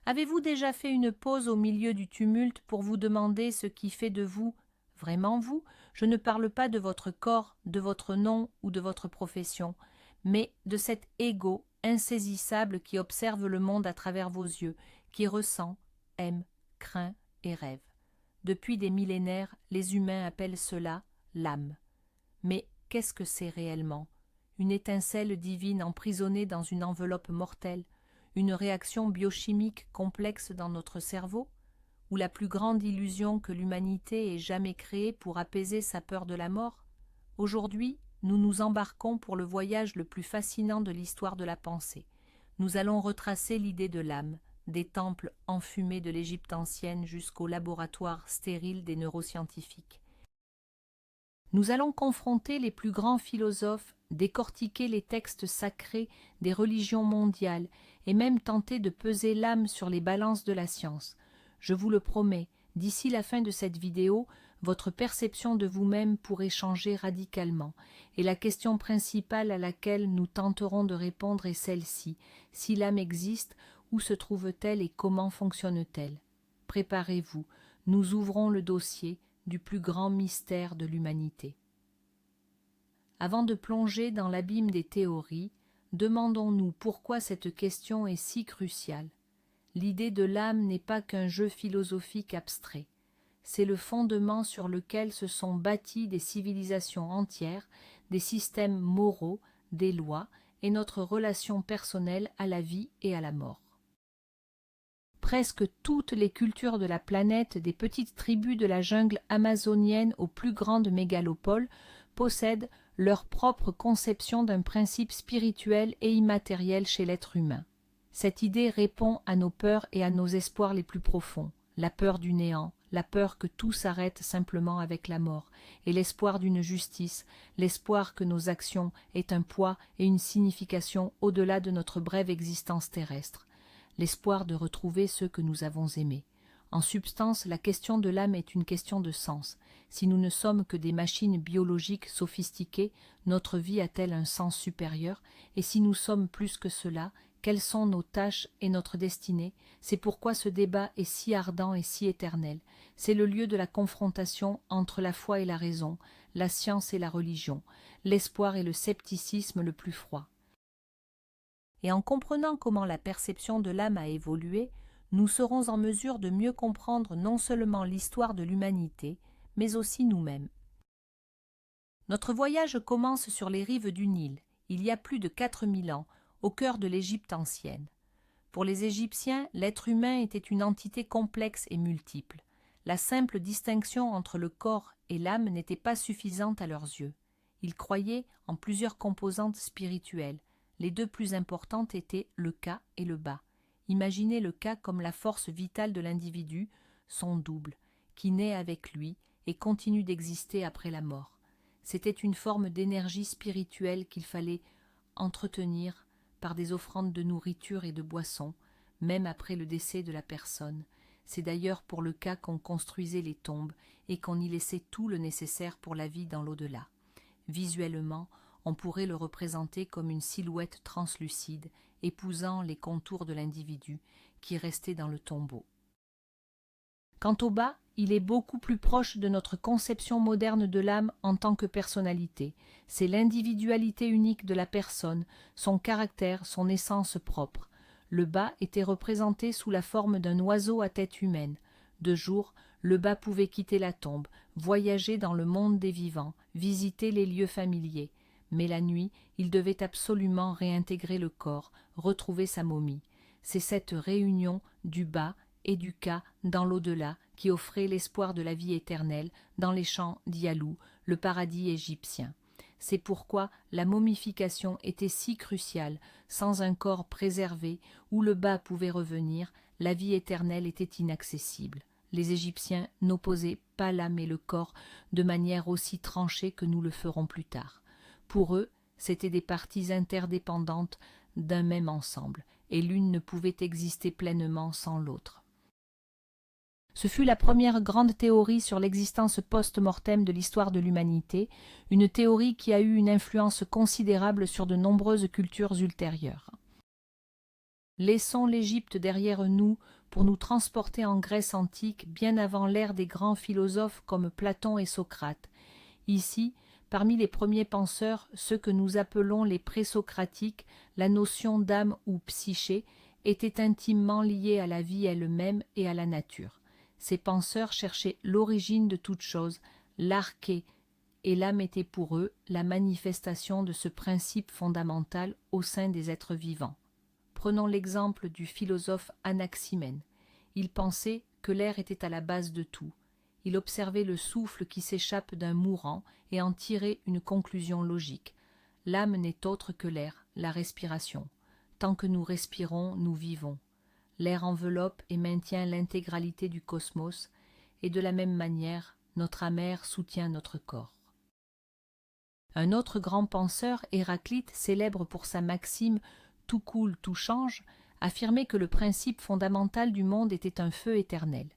Avez-vous déjà fait une pause au milieu du tumulte pour vous demander ce qui fait de vous, vraiment vous? Je ne parle pas de votre corps, de votre nom ou de votre profession, mais de cet ego insaisissable qui observe le monde à travers vos yeux, qui ressent, aime, craint et rêve. Depuis des millénaires, les humains appellent cela l'âme. Mais qu'est-ce que c'est réellement? Une étincelle divine emprisonnée dans une enveloppe mortelle, une réaction biochimique complexe dans notre cerveau, ou la plus grande illusion que l'humanité ait jamais créée pour apaiser sa peur de la mort? Aujourd'hui, nous nous embarquons pour le voyage le plus fascinant de l'histoire de la pensée. Nous allons retracer l'idée de l'âme, des temples enfumés de l'Égypte ancienne jusqu'au laboratoire stérile des neuroscientifiques. Nous allons confronter les plus grands philosophes, décortiquer les textes sacrés des religions mondiales et même tenter de peser l'âme sur les balances de la science. Je vous le promets, d'ici la fin de cette vidéo, votre perception de vous-même pourrait changer radicalement, et la question principale à laquelle nous tenterons de répondre est celle-ci: si l'âme existe, où se trouve-t-elle et comment fonctionne-t-elle? Préparez-vous, nous ouvrons le dossier du plus grand mystère de l'humanité. Avant de plonger dans l'abîme des théories, demandons-nous pourquoi cette question est si cruciale. L'idée de l'âme n'est pas qu'un jeu philosophique abstrait. C'est le fondement sur lequel se sont bâties des civilisations entières, des systèmes moraux, des lois et notre relation personnelle à la vie et à la mort. Presque toutes les cultures de la planète, des petites tribus de la jungle amazonienne aux plus grandes mégalopoles, possèdent leur propre conception d'un principe spirituel et immatériel chez l'être humain. Cette idée répond à nos peurs et à nos espoirs les plus profonds, la peur du néant, la peur que tout s'arrête simplement avec la mort, et l'espoir d'une justice, l'espoir que nos actions aient un poids et une signification au-delà de notre brève existence terrestre, l'espoir de retrouver ceux que nous avons aimés. En substance, la question de l'âme est une question de sens. Si nous ne sommes que des machines biologiques sophistiquées, notre vie a-t-elle un sens supérieur? Et si nous sommes plus que cela, quelles sont nos tâches et notre destinée? C'est pourquoi ce débat est si ardent et si éternel. C'est le lieu de la confrontation entre la foi et la raison, la science et la religion, l'espoir et le scepticisme le plus froid. Et en comprenant comment la perception de l'âme a évolué, nous serons en mesure de mieux comprendre non seulement l'histoire de l'humanité, mais aussi nous-mêmes. Notre voyage commence sur les rives du Nil, il y a plus de 4000 ans, au cœur de l'Égypte ancienne. Pour les Égyptiens, l'être humain était une entité complexe et multiple. La simple distinction entre le corps et l'âme n'était pas suffisante à leurs yeux. Ils croyaient en plusieurs composantes spirituelles. Les deux plus importantes étaient le Ka et le Ba. Imaginez le Ka comme la force vitale de l'individu, son double, qui naît avec lui et continue d'exister après la mort. C'était une forme d'énergie spirituelle qu'il fallait entretenir par des offrandes de nourriture et de boissons, même après le décès de la personne. C'est d'ailleurs pour le Ka qu'on construisait les tombes et qu'on y laissait tout le nécessaire pour la vie dans l'au-delà. Visuellement, on pourrait le représenter comme une silhouette translucide, épousant les contours de l'individu qui restait dans le tombeau. Quant au Ba, il est beaucoup plus proche de notre conception moderne de l'âme en tant que personnalité. C'est l'individualité unique de la personne, son caractère, son essence propre. Le Ba était représenté sous la forme d'un oiseau à tête humaine. De jour, le Ba pouvait quitter la tombe, voyager dans le monde des vivants, visiter les lieux familiers. Mais la nuit, il devait absolument réintégrer le corps, retrouver sa momie. C'est cette réunion du Ba et du Ka dans l'au-delà qui offrait l'espoir de la vie éternelle dans les champs d'Yalou, le paradis égyptien. C'est pourquoi la momification était si cruciale. Sans un corps préservé où le Ba pouvait revenir, la vie éternelle était inaccessible. Les Égyptiens n'opposaient pas l'âme et le corps de manière aussi tranchée que nous le ferons plus tard. Pour eux, c'étaient des parties interdépendantes d'un même ensemble, et l'une ne pouvait exister pleinement sans l'autre. Ce fut la première grande théorie sur l'existence post-mortem de l'histoire de l'humanité, une théorie qui a eu une influence considérable sur de nombreuses cultures ultérieures. Laissons l'Égypte derrière nous pour nous transporter en Grèce antique bien avant l'ère des grands philosophes comme Platon et Socrate. Ici, parmi les premiers penseurs, ceux que nous appelons les présocratiques, la notion d'âme ou psyché était intimement liée à la vie elle-même et à la nature. Ces penseurs cherchaient l'origine de toute chose, l'arché, et l'âme était pour eux la manifestation de ce principe fondamental au sein des êtres vivants. Prenons l'exemple du philosophe Anaximène. Il pensait que l'air était à la base de tout. Il observait le souffle qui s'échappe d'un mourant et en tirait une conclusion logique. L'âme n'est autre que l'air, la respiration. Tant que nous respirons, nous vivons. L'air enveloppe et maintient l'intégralité du cosmos, et de la même manière, notre âme soutient notre corps. Un autre grand penseur, Héraclite, célèbre pour sa maxime « tout coule, tout change », affirmait que le principe fondamental du monde était un feu éternel.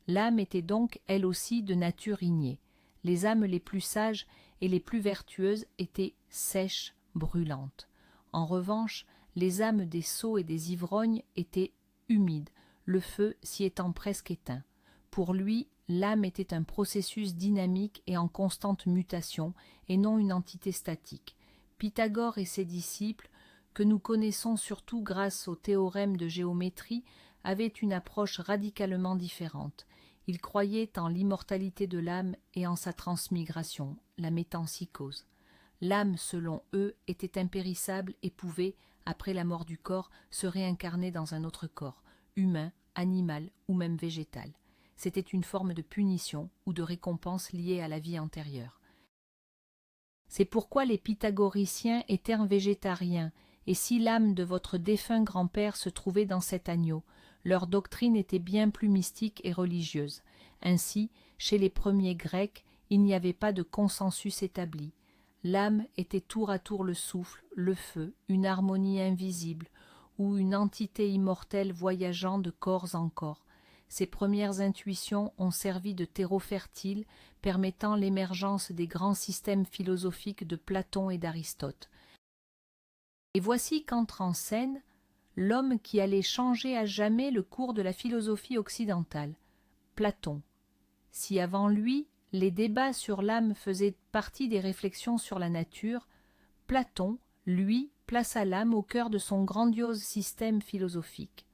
L'âme était donc, elle aussi, de nature ignée. Les âmes les plus sages et les plus vertueuses étaient sèches, brûlantes. En revanche, les âmes des sots et des ivrognes étaient humides, le feu s'y étant presque éteint. Pour lui, l'âme était un processus dynamique et en constante mutation, et non une entité statique. Pythagore et ses disciples, que nous connaissons surtout grâce au théorème de géométrie, avaient une approche radicalement différente. Ils croyaient en l'immortalité de l'âme et en sa transmigration, la métempsychose. L'âme, selon eux, était impérissable et pouvait, après la mort du corps, se réincarner dans un autre corps, humain, animal ou même végétal. C'était une forme de punition ou de récompense liée à la vie antérieure. C'est pourquoi les pythagoriciens étaient végétariens, et si l'âme de votre défunt grand-père se trouvait dans cet agneau, leur doctrine était bien plus mystique et religieuse. Ainsi, chez les premiers Grecs, il n'y avait pas de consensus établi. L'âme était tour à tour le souffle, le feu, une harmonie invisible, ou une entité immortelle voyageant de corps en corps. Ces premières intuitions ont servi de terreau fertile, permettant l'émergence des grands systèmes philosophiques de Platon et d'Aristote. Et voici qu'entre en scène l'homme qui allait changer à jamais le cours de la philosophie occidentale, Platon. Si avant lui, les débats sur l'âme faisaient partie des réflexions sur la nature, Platon, lui, plaça l'âme au cœur de son grandiose système philosophique.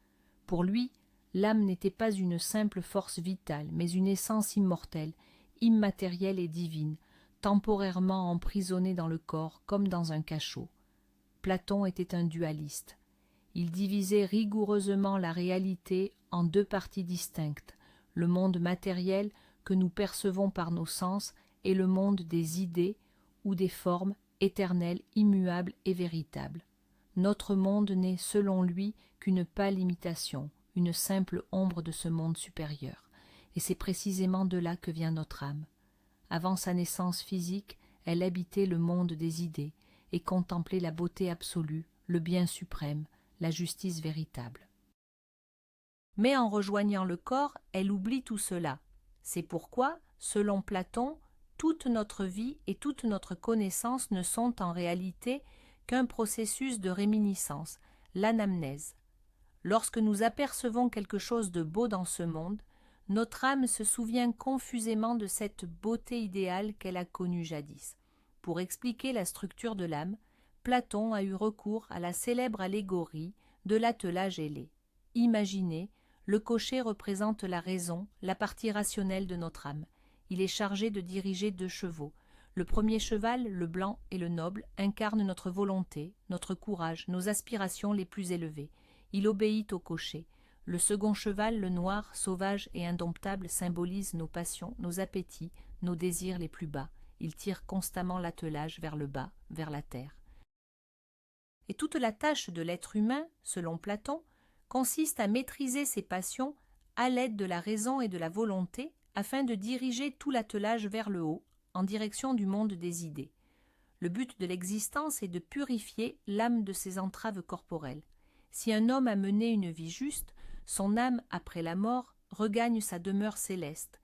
Pour lui, l'âme n'était pas une simple force vitale, mais une essence immortelle, immatérielle et divine, temporairement emprisonnée dans le corps comme dans un cachot. Platon était un dualiste. Il divisait rigoureusement la réalité en deux parties distinctes, le monde matériel que nous percevons par nos sens et le monde des idées ou des formes éternelles, immuables et véritables. Notre monde n'est, selon lui, qu'une pâle imitation, une simple ombre de ce monde supérieur, et c'est précisément de là que vient notre âme. Avant sa naissance physique, elle habitait le monde des idées et contemplait la beauté absolue, le bien suprême, la justice véritable. Mais en rejoignant le corps, elle oublie tout cela. C'est pourquoi, selon Platon, toute notre vie et toute notre connaissance ne sont en réalité qu'un processus de réminiscence, l'anamnèse. Lorsque nous apercevons quelque chose de beau dans ce monde, notre âme se souvient confusément de cette beauté idéale qu'elle a connue jadis. Pour expliquer la structure de l'âme, Platon a eu recours à la célèbre allégorie de l'attelage ailé. Imaginez, le cocher représente la raison, la partie rationnelle de notre âme. Il est chargé de diriger 2 chevaux. Le premier cheval, le blanc et le noble, incarne notre volonté, notre courage, nos aspirations les plus élevées. Il obéit au cocher. Le second cheval, le noir, sauvage et indomptable, symbolise nos passions, nos appétits, nos désirs les plus bas. Il tire constamment l'attelage vers le bas, vers la terre. Et toute la tâche de l'être humain, selon Platon, consiste à maîtriser ses passions à l'aide de la raison et de la volonté afin de diriger tout l'attelage vers le haut, en direction du monde des idées. Le but de l'existence est de purifier l'âme de ses entraves corporelles. Si un homme a mené une vie juste, son âme, après la mort, regagne sa demeure céleste.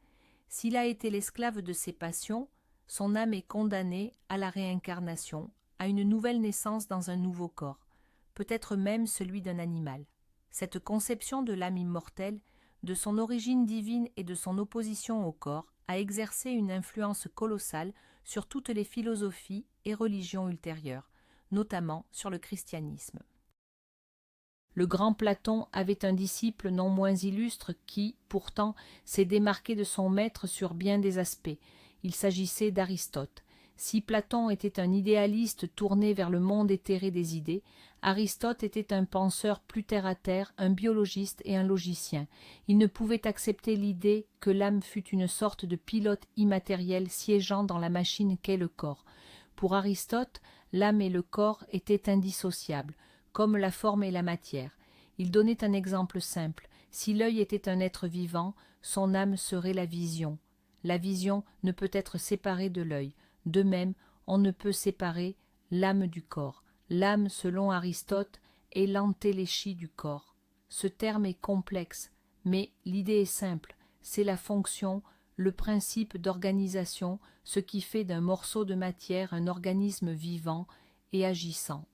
S'il a été l'esclave de ses passions, son âme est condamnée à la réincarnation, à une nouvelle naissance dans un nouveau corps, peut-être même celui d'un animal. Cette conception de l'âme immortelle, de son origine divine et de son opposition au corps, a exercé une influence colossale sur toutes les philosophies et religions ultérieures, notamment sur le christianisme. Le grand Platon avait un disciple non moins illustre qui, pourtant, s'est démarqué de son maître sur bien des aspects. Il s'agissait d'Aristote. Si Platon était un idéaliste tourné vers le monde éthéré des idées, Aristote était un penseur plus terre-à-terre, un biologiste et un logicien. Il ne pouvait accepter l'idée que l'âme fût une sorte de pilote immatériel siégeant dans la machine qu'est le corps. Pour Aristote, l'âme et le corps étaient indissociables, comme la forme et la matière. Il donnait un exemple simple. Si l'œil était un être vivant, son âme serait la vision. La vision ne peut être séparée de l'œil. De même, on ne peut séparer l'âme du corps. L'âme, selon Aristote, est l'entéléchie du corps. Ce terme est complexe, mais l'idée est simple. C'est la fonction, le principe d'organisation, ce qui fait d'un morceau de matière un organisme vivant et agissant.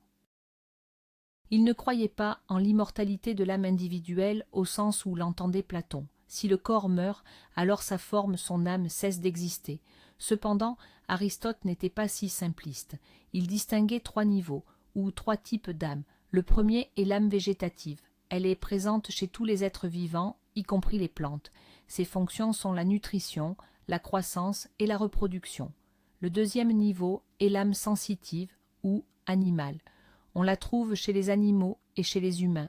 Il ne croyait pas en l'immortalité de l'âme individuelle au sens où l'entendait Platon. Si le corps meurt, alors sa forme, son âme cesse d'exister. Cependant, Aristote n'était pas si simpliste. Il distinguait trois niveaux, ou trois types d'âme. Le premier est l'âme végétative. Elle est présente chez tous les êtres vivants, y compris les plantes. Ses fonctions sont la nutrition, la croissance et la reproduction. Le deuxième niveau est l'âme sensitive, ou animale. On la trouve chez les animaux et chez les humains.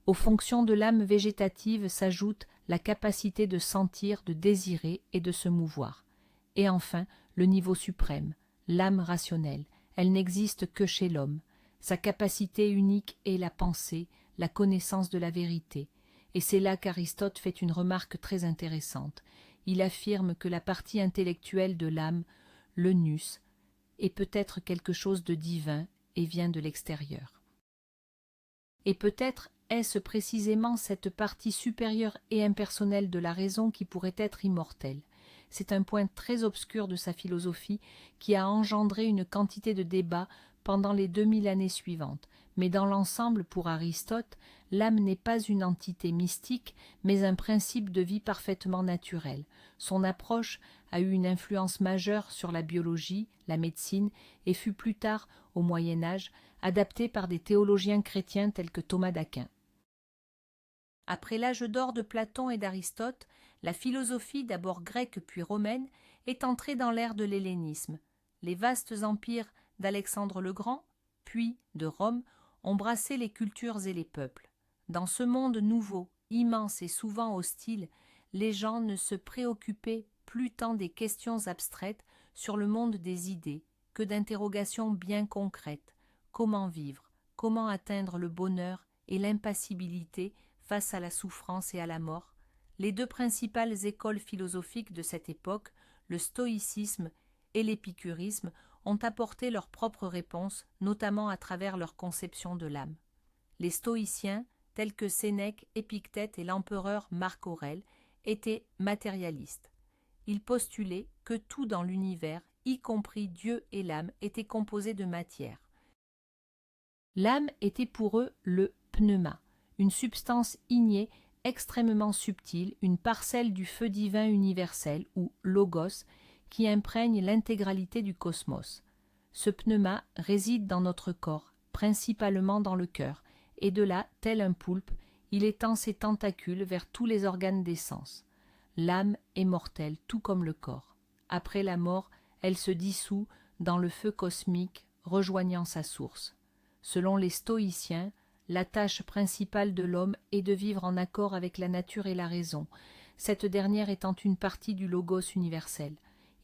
Aux fonctions de l'âme végétative s'ajoute la capacité de sentir, de désirer et de se mouvoir. Et enfin, le niveau suprême, l'âme rationnelle. Elle n'existe que chez l'homme. Sa capacité unique est la pensée, la connaissance de la vérité. Et c'est là qu'Aristote fait une remarque très intéressante. Il affirme que la partie intellectuelle de l'âme, le nous, est peut-être quelque chose de divin et vient de l'extérieur. Et peut-être est-ce précisément cette partie supérieure et impersonnelle de la raison qui pourrait être immortelle. C'est un point très obscur de sa philosophie qui a engendré une quantité de débats pendant les 2000 années suivantes. Mais dans l'ensemble, pour Aristote, l'âme n'est pas une entité mystique, mais un principe de vie parfaitement naturel. Son approche a eu une influence majeure sur la biologie, la médecine, et fut plus tard, au Moyen Âge, adaptée par des théologiens chrétiens tels que Thomas d'Aquin. Après l'âge d'or de Platon et d'Aristote, la philosophie, d'abord grecque puis romaine, est entrée dans l'ère de l'hellénisme. Les vastes empires d'Alexandre le Grand, puis de Rome, ont brassé les cultures et les peuples. Dans ce monde nouveau, immense et souvent hostile, les gens ne se préoccupaient plus tant des questions abstraites sur le monde des idées que d'interrogations bien concrètes. Comment vivre? Comment atteindre le bonheur et l'impassibilité face à la souffrance et à la mort? Les deux principales écoles philosophiques de cette époque, le stoïcisme et l'épicurisme, ont apporté leurs propres réponses, notamment à travers leur conception de l'âme. Les stoïciens, tels que Sénèque, Épictète et l'empereur Marc Aurèle, étaient matérialistes. Ils postulaient que tout dans l'univers, y compris Dieu et l'âme, était composé de matière. L'âme était pour eux le pneuma, une substance ignée extrêmement subtile, une parcelle du feu divin universel, ou logos, qui imprègne l'intégralité du cosmos. Ce pneuma réside dans notre corps, principalement dans le cœur, et de là, tel un poulpe, il étend ses tentacules vers tous les organes des sens. L'âme est mortelle, tout comme le corps. Après la mort, elle se dissout dans le feu cosmique, rejoignant sa source. Selon les stoïciens, la tâche principale de l'homme est de vivre en accord avec la nature et la raison, cette dernière étant une partie du logos universel.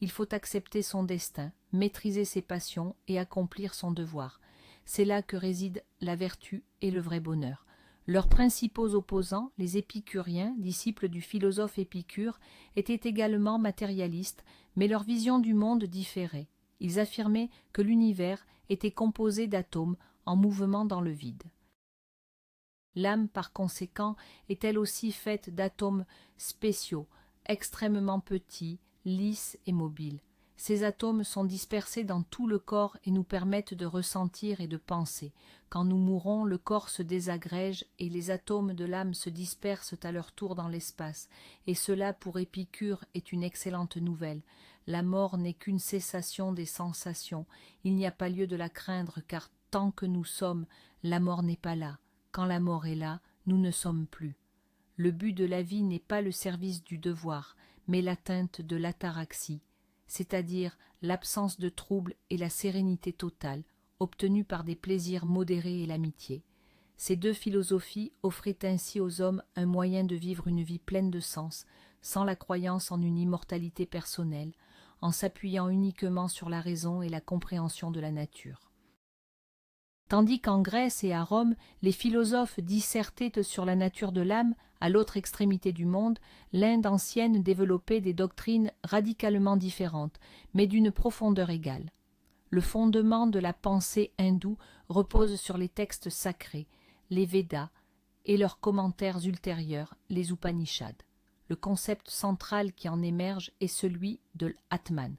Il faut accepter son destin, maîtriser ses passions et accomplir son devoir. C'est là que résident la vertu et le vrai bonheur. Leurs principaux opposants, les épicuriens, disciples du philosophe Épicure, étaient également matérialistes, mais leur vision du monde différait. Ils affirmaient que l'univers était composé d'atomes en mouvement dans le vide. L'âme, par conséquent, est elle aussi faite d'atomes spéciaux, extrêmement petits, lisses et mobiles. Ces atomes sont dispersés dans tout le corps et nous permettent de ressentir et de penser. Quand nous mourons, le corps se désagrège et les atomes de l'âme se dispersent à leur tour dans l'espace. Et cela, pour Épicure, est une excellente nouvelle. La mort n'est qu'une cessation des sensations. Il n'y a pas lieu de la craindre, car tant que nous sommes, la mort n'est pas là. Quand la mort est là, nous ne sommes plus. Le but de la vie n'est pas le service du devoir, mais l'atteinte de l'ataraxie, c'est-à-dire l'absence de trouble et la sérénité totale, obtenue par des plaisirs modérés et l'amitié. Ces deux philosophies offraient ainsi aux hommes un moyen de vivre une vie pleine de sens, sans la croyance en une immortalité personnelle, en s'appuyant uniquement sur la raison et la compréhension de la nature. Tandis qu'en Grèce et à Rome, les philosophes dissertaient sur la nature de l'âme, à l'autre extrémité du monde, l'Inde ancienne développait des doctrines radicalement différentes, mais d'une profondeur égale. Le fondement de la pensée hindoue repose sur les textes sacrés, les Védas, et leurs commentaires ultérieurs, les Upanishads. Le concept central qui en émerge est celui de l'Atman.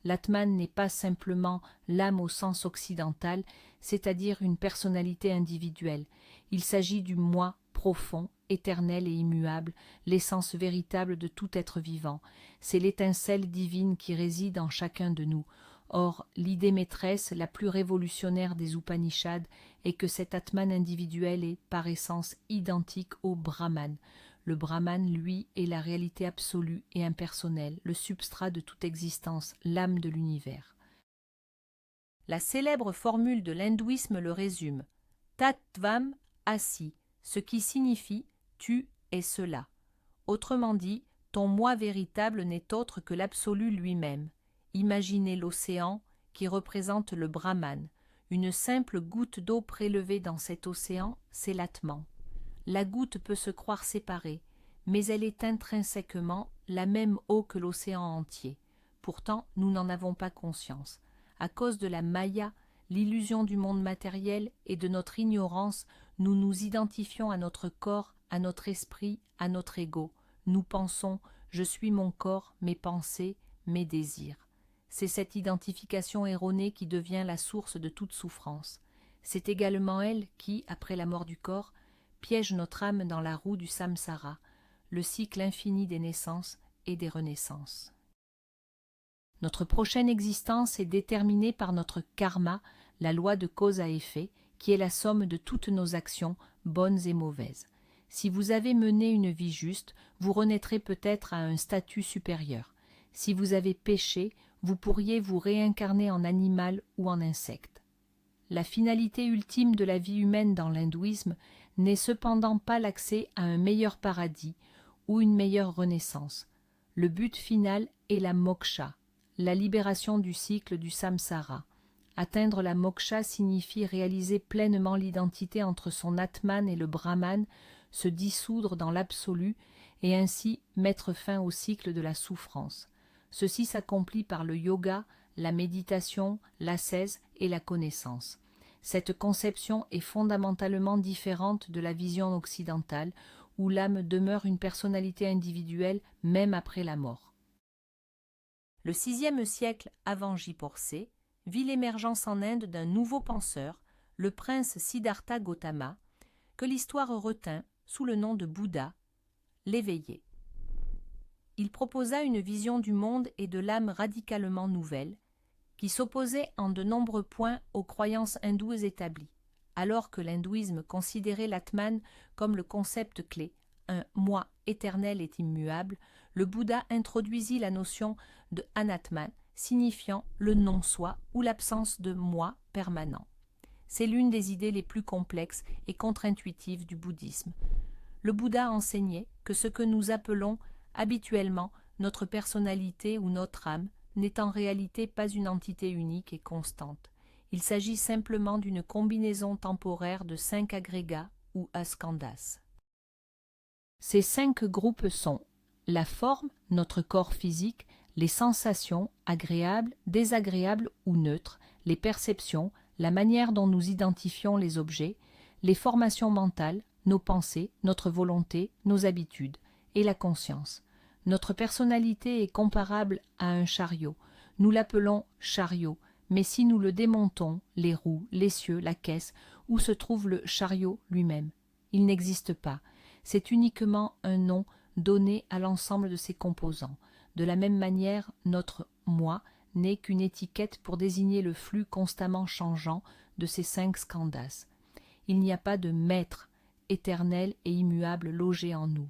L'Atman n'est pas simplement l'âme au sens occidental, c'est-à-dire une personnalité individuelle. Il s'agit du moi profond, éternel et immuable, l'essence véritable de tout être vivant. C'est l'étincelle divine qui réside en chacun de nous. Or, l'idée maîtresse, la plus révolutionnaire des Upanishads, est que cet Atman individuel est, par essence, identique au Brahman. Le Brahman, lui, est la réalité absolue et impersonnelle, le substrat de toute existence, l'âme de l'univers. La célèbre formule de l'hindouisme le résume « Tattvam Asi », ce qui signifie « tu es cela ». Autrement dit, ton moi véritable n'est autre que l'absolu lui-même. Imaginez l'océan qui représente le Brahman. Une simple goutte d'eau prélevée dans cet océan, c'est l'Atman. La goutte peut se croire séparée, mais elle est intrinsèquement la même eau que l'océan entier. Pourtant, nous n'en avons pas conscience. À cause de la Maya, l'illusion du monde matériel et de notre ignorance, nous nous identifions à notre corps, à notre esprit, à notre ego. Nous pensons « je suis mon corps, mes pensées, mes désirs ». C'est cette identification erronée qui devient la source de toute souffrance. C'est également elle qui, après la mort du corps, piège notre âme dans la roue du samsara, le cycle infini des naissances et des renaissances. Notre prochaine existence est déterminée par notre karma, la loi de cause à effet, qui est la somme de toutes nos actions, bonnes et mauvaises. Si vous avez mené une vie juste, vous renaîtrez peut-être à un statut supérieur. Si vous avez péché, vous pourriez vous réincarner en animal ou en insecte. La finalité ultime de la vie humaine dans l'hindouisme n'est cependant pas l'accès à un meilleur paradis ou une meilleure renaissance. Le but final est la moksha, la libération du cycle du samsara. Atteindre la moksha signifie réaliser pleinement l'identité entre son Atman et le Brahman, se dissoudre dans l'absolu et ainsi mettre fin au cycle de la souffrance. Ceci s'accomplit par le yoga, la méditation, l'ascèse et la connaissance. Cette conception est fondamentalement différente de la vision occidentale, où l'âme demeure une personnalité individuelle même après la mort. Le VIe siècle avant J. Porcé vit l'émergence en Inde d'un nouveau penseur, le prince Siddhartha Gautama, que l'histoire retint sous le nom de Bouddha, l'éveillé. Il proposa une vision du monde et de l'âme radicalement nouvelle, qui s'opposait en de nombreux points aux croyances hindoues établies. Alors que l'hindouisme considérait l'Atman comme le concept clé, un moi éternel et immuable, le Bouddha introduisit la notion de Anatman, signifiant le non-soi ou l'absence de moi permanent. C'est l'une des idées les plus complexes et contre-intuitives du bouddhisme. Le Bouddha enseignait que ce que nous appelons habituellement notre personnalité ou notre âme n'est en réalité pas une entité unique et constante. Il s'agit simplement d'une combinaison temporaire de 5 agrégats ou skandhas. Ces 5 groupes sont la forme, notre corps physique, les sensations, agréables, désagréables ou neutres, les perceptions, la manière dont nous identifions les objets, les formations mentales, nos pensées, notre volonté, nos habitudes, et la conscience. Notre personnalité est comparable à un chariot. nous l'appelons chariot, mais si nous le démontons, les roues, l'essieu, la caisse, où se trouve le chariot lui-même? Il n'existe pas. C'est uniquement un nom donné à l'ensemble de ses composants. De la même manière, notre « moi » n'est qu'une étiquette pour désigner le flux constamment changeant de ces 5 skandhas. Il n'y a pas de maître éternel et immuable logé en nous.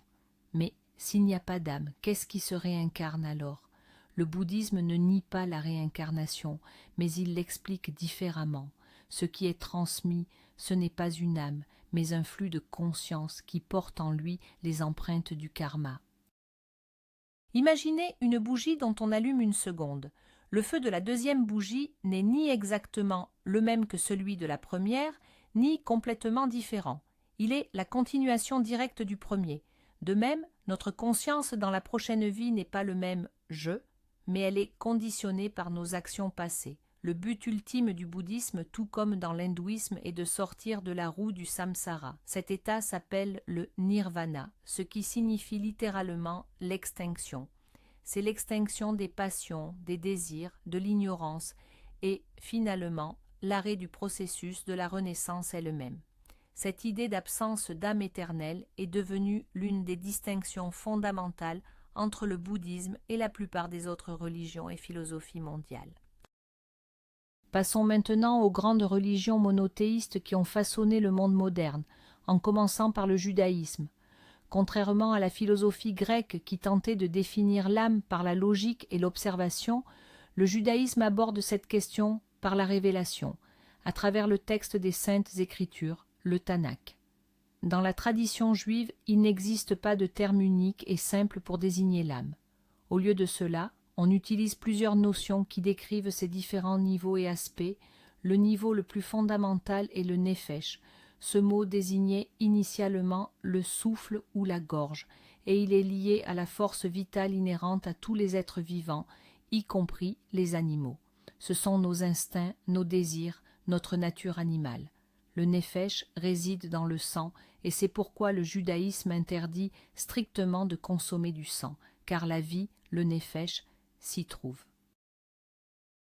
Mais s'il n'y a pas d'âme, qu'est-ce qui se réincarne alors? Le bouddhisme ne nie pas la réincarnation, mais il l'explique différemment. Ce qui est transmis, ce n'est pas une âme, mais un flux de conscience qui porte en lui les empreintes du karma. Imaginez une bougie dont on allume une seconde. Le feu de la deuxième bougie n'est ni exactement le même que celui de la première, ni complètement différent. Il est la continuation directe du premier. De même, notre conscience dans la prochaine vie n'est pas le même « je », mais elle est conditionnée par nos actions passées. Le but ultime du bouddhisme, tout comme dans l'hindouisme, est de sortir de la roue du samsara. Cet état s'appelle le nirvana, ce qui signifie littéralement l'extinction. C'est l'extinction des passions, des désirs, de l'ignorance et, finalement, l'arrêt du processus de la renaissance elle-même. Cette idée d'absence d'âme éternelle est devenue l'une des distinctions fondamentales entre le bouddhisme et la plupart des autres religions et philosophies mondiales. Passons maintenant aux grandes religions monothéistes qui ont façonné le monde moderne, en commençant par le judaïsme. Contrairement à la philosophie grecque qui tentait de définir l'âme par la logique et l'observation, le judaïsme aborde cette question par la révélation, à travers le texte des Saintes Écritures, le Tanakh. Dans la tradition juive, il n'existe pas de terme unique et simple pour désigner l'âme. Au lieu de cela, on utilise plusieurs notions qui décrivent ces différents niveaux et aspects. Le niveau le plus fondamental est le nefesh. Ce mot désignait initialement le souffle ou la gorge, et il est lié à la force vitale inhérente à tous les êtres vivants, y compris les animaux. Ce sont nos instincts, nos désirs, notre nature animale. Le nefesh réside dans le sang, et c'est pourquoi le judaïsme interdit strictement de consommer du sang, car la vie, le nefesh, s'y trouve.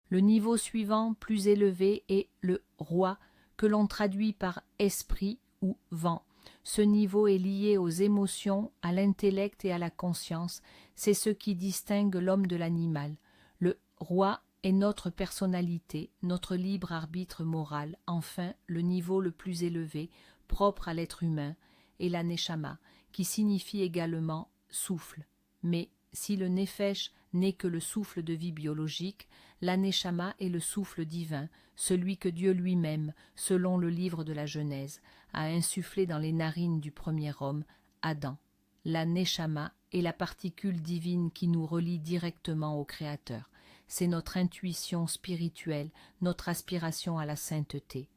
Le niveau suivant, plus élevé, est le roi, que l'on traduit par esprit ou vent. Ce niveau est lié aux émotions, à l'intellect et à la conscience. C'est ce qui distingue l'homme de l'animal. Le roi est notre personnalité, notre libre arbitre moral. Enfin, le niveau le plus élevé, propre à l'être humain, est la neshama, qui signifie également souffle. Mais si le nefesh n'est que le souffle de vie biologique, la neshama est le souffle divin, celui que Dieu lui-même, selon le livre de la Genèse, a insufflé dans les narines du premier homme, Adam. La neshama est la particule divine qui nous relie directement au Créateur. C'est notre intuition spirituelle, notre aspiration à la sainteté.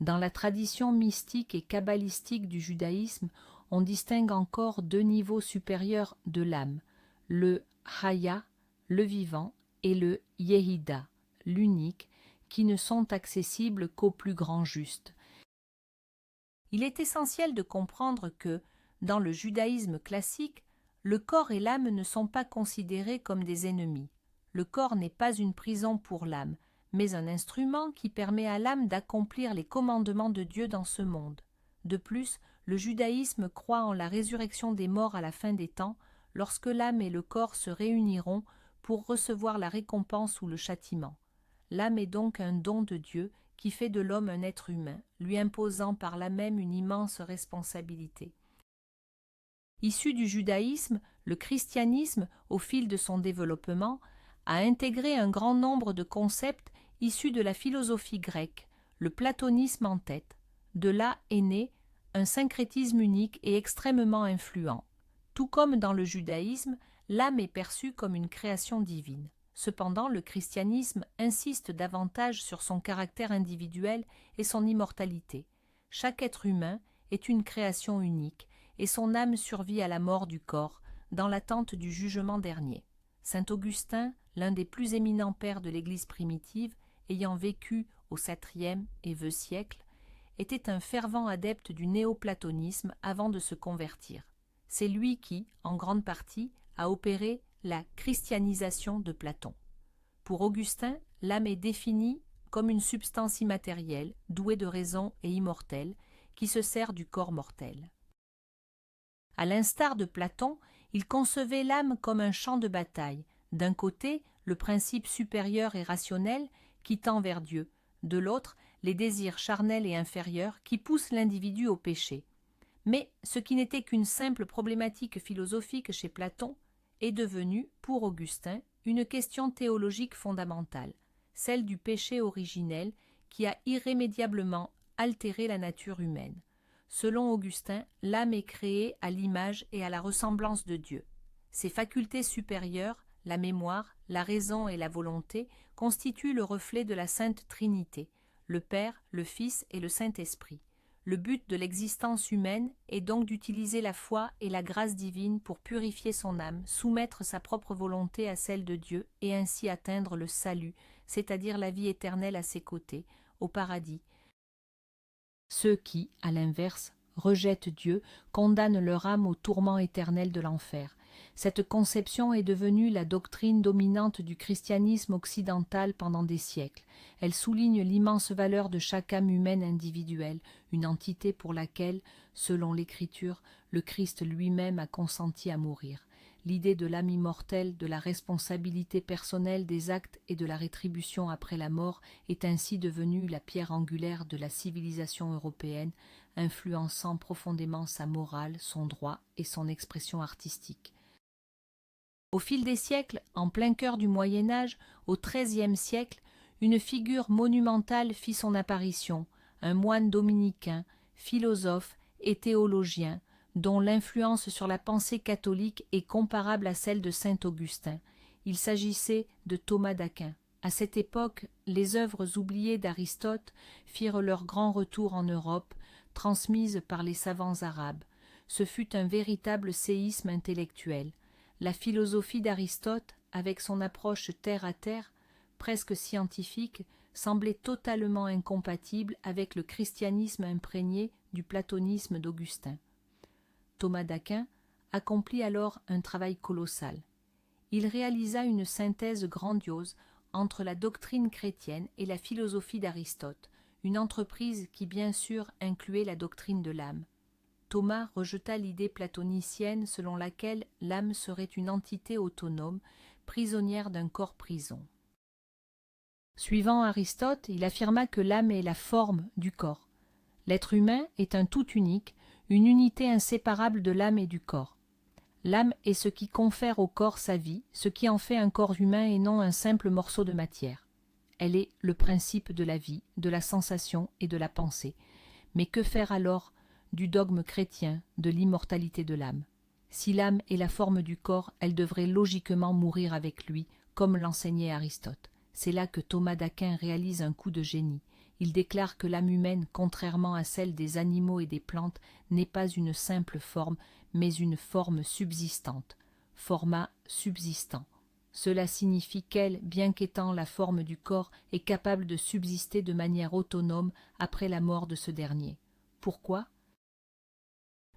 Dans la tradition mystique et kabbalistique du judaïsme, on distingue encore 2 niveaux supérieurs de l'âme, le Haya, le vivant, et le Yehida, l'unique, qui ne sont accessibles qu'au plus grand juste. Il est essentiel de comprendre que, dans le judaïsme classique, le corps et l'âme ne sont pas considérés comme des ennemis. Le corps n'est pas une prison pour l'âme, mais un instrument qui permet à l'âme d'accomplir les commandements de Dieu dans ce monde. De plus, le judaïsme croit en la résurrection des morts à la fin des temps, lorsque l'âme et le corps se réuniront pour recevoir la récompense ou le châtiment. L'âme est donc un don de Dieu qui fait de l'homme un être humain, lui imposant par là même une immense responsabilité. Issu du judaïsme, le christianisme, au fil de son développement, a intégré un grand nombre de concepts issus de la philosophie grecque, le platonisme en tête. De là est né un syncrétisme unique et extrêmement influent. Tout comme dans le judaïsme, l'âme est perçue comme une création divine. Cependant, le christianisme insiste davantage sur son caractère individuel et son immortalité. Chaque être humain est une création unique, et son âme survit à la mort du corps, dans l'attente du jugement dernier. Saint Augustin, l'un des plus éminents pères de l'Église primitive, ayant vécu au IVe et VIe siècle, était un fervent adepte du néoplatonisme avant de se convertir. C'est lui qui, en grande partie, a opéré la christianisation de Platon. Pour Augustin, l'âme est définie comme une substance immatérielle, douée de raison et immortelle, qui se sert du corps mortel. À l'instar de Platon, il concevait l'âme comme un champ de bataille, d'un côté le principe supérieur et rationnel qui tend vers Dieu, de l'autre les désirs charnels et inférieurs qui poussent l'individu au péché. Mais ce qui n'était qu'une simple problématique philosophique chez Platon est devenu, pour Augustin, une question théologique fondamentale, celle du péché originel qui a irrémédiablement altéré la nature humaine. Selon Augustin, l'âme est créée à l'image et à la ressemblance de Dieu. Ses facultés supérieures, la mémoire, la raison et la volonté, constituent le reflet de la Sainte Trinité, le Père, le Fils et le Saint-Esprit. Le but de l'existence humaine est donc d'utiliser la foi et la grâce divine pour purifier son âme, soumettre sa propre volonté à celle de Dieu et ainsi atteindre le salut, c'est-à-dire la vie éternelle à ses côtés, au paradis. Ceux qui, à l'inverse, rejettent Dieu, condamnent leur âme au tourment éternel de l'enfer. Cette conception est devenue la doctrine dominante du christianisme occidental pendant des siècles. Elle souligne l'immense valeur de chaque âme humaine individuelle, une entité pour laquelle, selon l'Écriture, le Christ lui-même a consenti à mourir. L'idée de l'âme immortelle, de la responsabilité personnelle des actes et de la rétribution après la mort est ainsi devenue la pierre angulaire de la civilisation européenne, influençant profondément sa morale, son droit et son expression artistique. Au fil des siècles, en plein cœur du Moyen Âge, au XIIIe siècle, une figure monumentale fit son apparition, un moine dominicain, philosophe et théologien, dont l'influence sur la pensée catholique est comparable à celle de saint Augustin. Il s'agissait de Thomas d'Aquin. À cette époque, les œuvres oubliées d'Aristote firent leur grand retour en Europe, transmises par les savants arabes. Ce fut un véritable séisme intellectuel. La philosophie d'Aristote, avec son approche terre à terre, presque scientifique, semblait totalement incompatible avec le christianisme imprégné du platonisme d'Augustin. Thomas d'Aquin accomplit alors un travail colossal. Il réalisa une synthèse grandiose entre la doctrine chrétienne et la philosophie d'Aristote, une entreprise qui bien sûr incluait la doctrine de l'âme. Thomas rejeta l'idée platonicienne selon laquelle l'âme serait une entité autonome, prisonnière d'un corps prison. Suivant Aristote, il affirma que l'âme est la forme du corps. L'être humain est un tout unique, une unité inséparable de l'âme et du corps. L'âme est ce qui confère au corps sa vie, ce qui en fait un corps humain et non un simple morceau de matière. Elle est le principe de la vie, de la sensation et de la pensée. Mais que faire alors du dogme chrétien de l'immortalité de l'âme? Si l'âme est la forme du corps, elle devrait logiquement mourir avec lui, comme l'enseignait Aristote. C'est là que Thomas d'Aquin réalise un coup de génie. Il déclare que l'âme humaine, contrairement à celle des animaux et des plantes, n'est pas une simple forme, mais une forme subsistante, format subsistant. Cela signifie qu'elle, bien qu'étant la forme du corps, est capable de subsister de manière autonome après la mort de ce dernier. Pourquoi?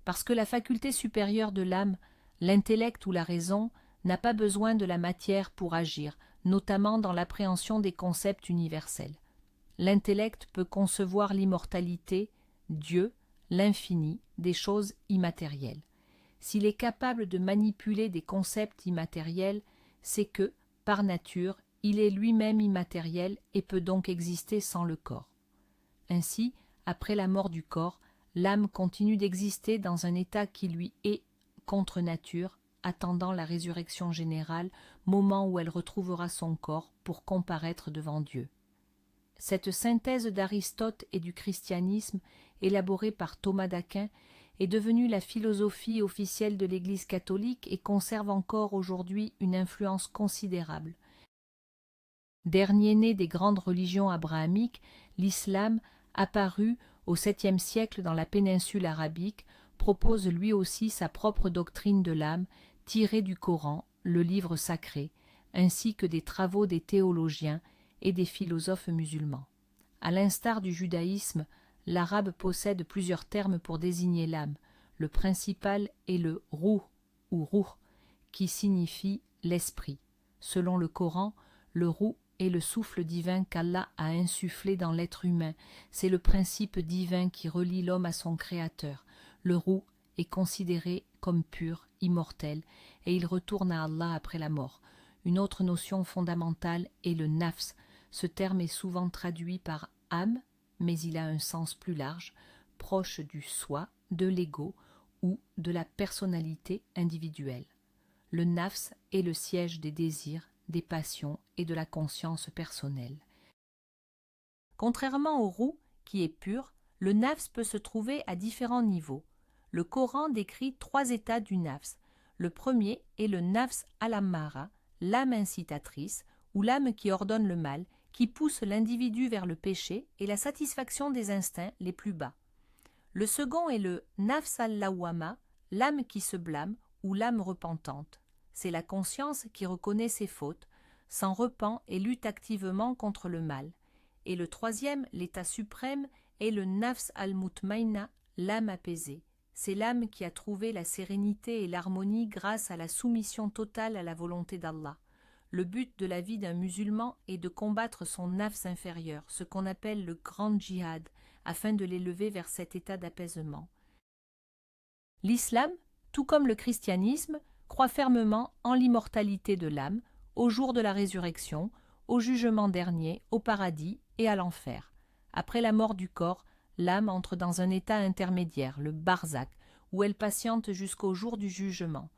Parce que la faculté supérieure de l'âme, l'intellect ou la raison, n'a pas besoin de la matière pour agir, notamment dans l'appréhension des concepts universels. L'intellect peut concevoir l'immortalité, Dieu, l'infini, des choses immatérielles. S'il est capable de manipuler des concepts immatériels, c'est que, par nature, il est lui-même immatériel et peut donc exister sans le corps. Ainsi, après la mort du corps, l'âme continue d'exister dans un état qui lui est contre nature, attendant la résurrection générale, moment où elle retrouvera son corps pour comparaître devant Dieu. Cette synthèse d'Aristote et du christianisme, élaborée par Thomas d'Aquin, est devenue la philosophie officielle de l'Église catholique et conserve encore aujourd'hui une influence considérable. Dernier né des grandes religions abrahamiques, l'islam, apparu au 7e siècle dans la péninsule arabique, propose lui aussi sa propre doctrine de l'âme, tirée du Coran, le livre sacré, ainsi que des travaux des théologiens et des philosophes musulmans. À l'instar du judaïsme, l'arabe possède plusieurs termes pour désigner l'âme. Le principal est le ruh ou ruh, qui signifie l'esprit. Selon le Coran, Le roux est le souffle divin qu'Allah a insufflé dans l'être humain. C'est le principe divin qui relie l'homme à son Créateur. Le roux est considéré comme pur, immortel, et il retourne à Allah après la mort. Une autre notion fondamentale est le nafs. Ce terme est souvent traduit par âme, mais il a un sens plus large, proche du soi, de l'ego ou de la personnalité individuelle. Le nafs est le siège des désirs, des passions et de la conscience personnelle. Contrairement au roux, qui est pur, le nafs peut se trouver à différents niveaux. Le Coran décrit 3 états du nafs. Le premier est le nafs al-ammara, l'âme incitatrice, ou l'âme qui ordonne le mal, qui pousse l'individu vers le péché et la satisfaction des instincts les plus bas. Le second est le nafs al-lawwama, l'âme qui se blâme ou l'âme repentante. C'est la conscience qui reconnaît ses fautes, s'en repent et lutte activement contre le mal. Et le troisième, l'état suprême, est le nafs al-mutmaïna, l'âme apaisée. C'est l'âme qui a trouvé la sérénité et l'harmonie grâce à la soumission totale à la volonté d'Allah. Le but de la vie d'un musulman est de combattre son nafs inférieur, ce qu'on appelle le grand djihad, afin de l'élever vers cet état d'apaisement. L'islam, tout comme le christianisme, croit fermement en l'immortalité de l'âme, au jour de la résurrection, au jugement dernier, au paradis et à l'enfer. Après la mort du corps, l'âme entre dans un état intermédiaire, le barzakh, où elle patiente jusqu'au jour du jugement.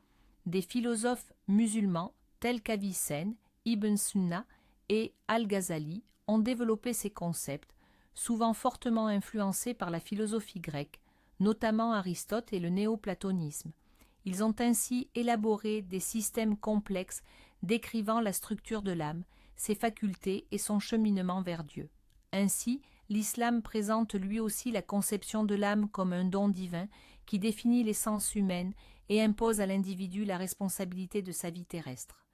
Des philosophes musulmans tels qu'Avicenne, Ibn Sunna et Al-Ghazali ont développé ces concepts, souvent fortement influencés par la philosophie grecque, notamment Aristote et le néoplatonisme. Ils ont ainsi élaboré des systèmes complexes décrivant la structure de l'âme, ses facultés et son cheminement vers Dieu. Ainsi, l'islam présente lui aussi la conception de l'âme comme un don divin qui définit l'essence humaine et impose à l'individu la responsabilité de sa vie terrestre.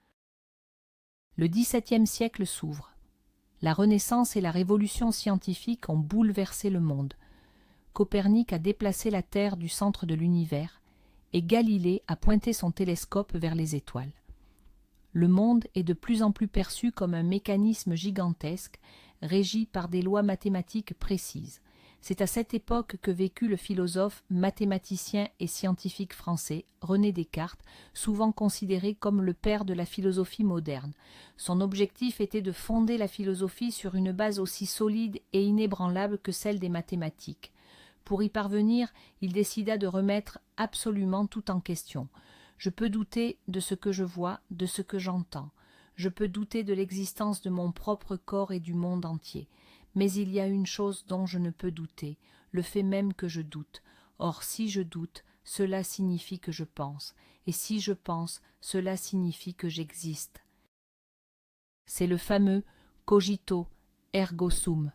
Le XVIIe siècle s'ouvre. La Renaissance et la révolution scientifique ont bouleversé le monde. Copernic a déplacé la Terre du centre de l'univers et Galilée a pointé son télescope vers les étoiles. Le monde est de plus en plus perçu comme un mécanisme gigantesque, régi par des lois mathématiques précises. C'est à cette époque que vécut le philosophe, mathématicien et scientifique français René Descartes, souvent considéré comme le père de la philosophie moderne. Son objectif était de fonder la philosophie sur une base aussi solide et inébranlable que celle des mathématiques. Pour y parvenir, il décida de remettre absolument tout en question. Je peux douter de ce que je vois, de ce que j'entends. Je peux douter de l'existence de mon propre corps et du monde entier. Mais il y a une chose dont je ne peux douter, le fait même que je doute. Or, si je doute, cela signifie que je pense, et si je pense, cela signifie que j'existe. C'est le fameux cogito ergo sum.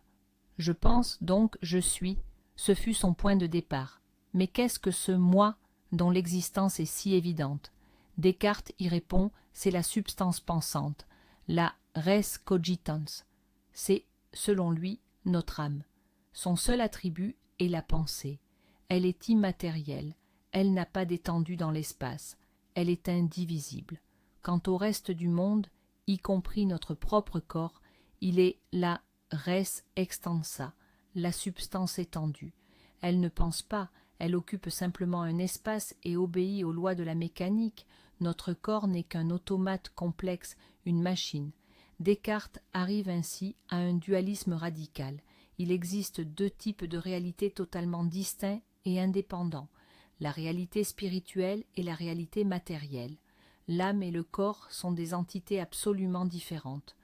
Je pense, donc je suis, ce fut son point de départ. Mais qu'est-ce que ce moi dont l'existence est si évidente? Descartes y répond, c'est la substance pensante, la res cogitans. C'est, selon lui, notre âme. Son seul attribut est la pensée. Elle est immatérielle, elle n'a pas d'étendue dans l'espace, elle est indivisible. Quant au reste du monde, y compris notre propre corps, il est la res extensa, la substance étendue. Elle ne pense pas, elle occupe simplement un espace et obéit aux lois de la mécanique. Notre corps n'est qu'un automate complexe, une machine. Descartes arrive ainsi à un dualisme radical. Il existe 2 types de réalités totalement distincts et indépendants, la réalité spirituelle et la réalité matérielle. L'âme et le corps sont des entités absolument différentes.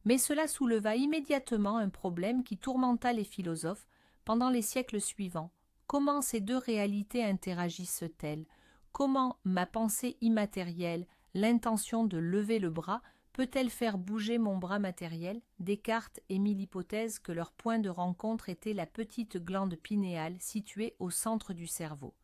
Mais cela souleva immédiatement un problème qui tourmenta les philosophes pendant les siècles suivants. Comment ces 2 réalités interagissent-elles? Comment ma pensée immatérielle, l'intention de lever le bras, peut-elle faire bouger mon bras matériel? Descartes émit l'hypothèse que leur point de rencontre était la petite glande pinéale située au centre du cerveau.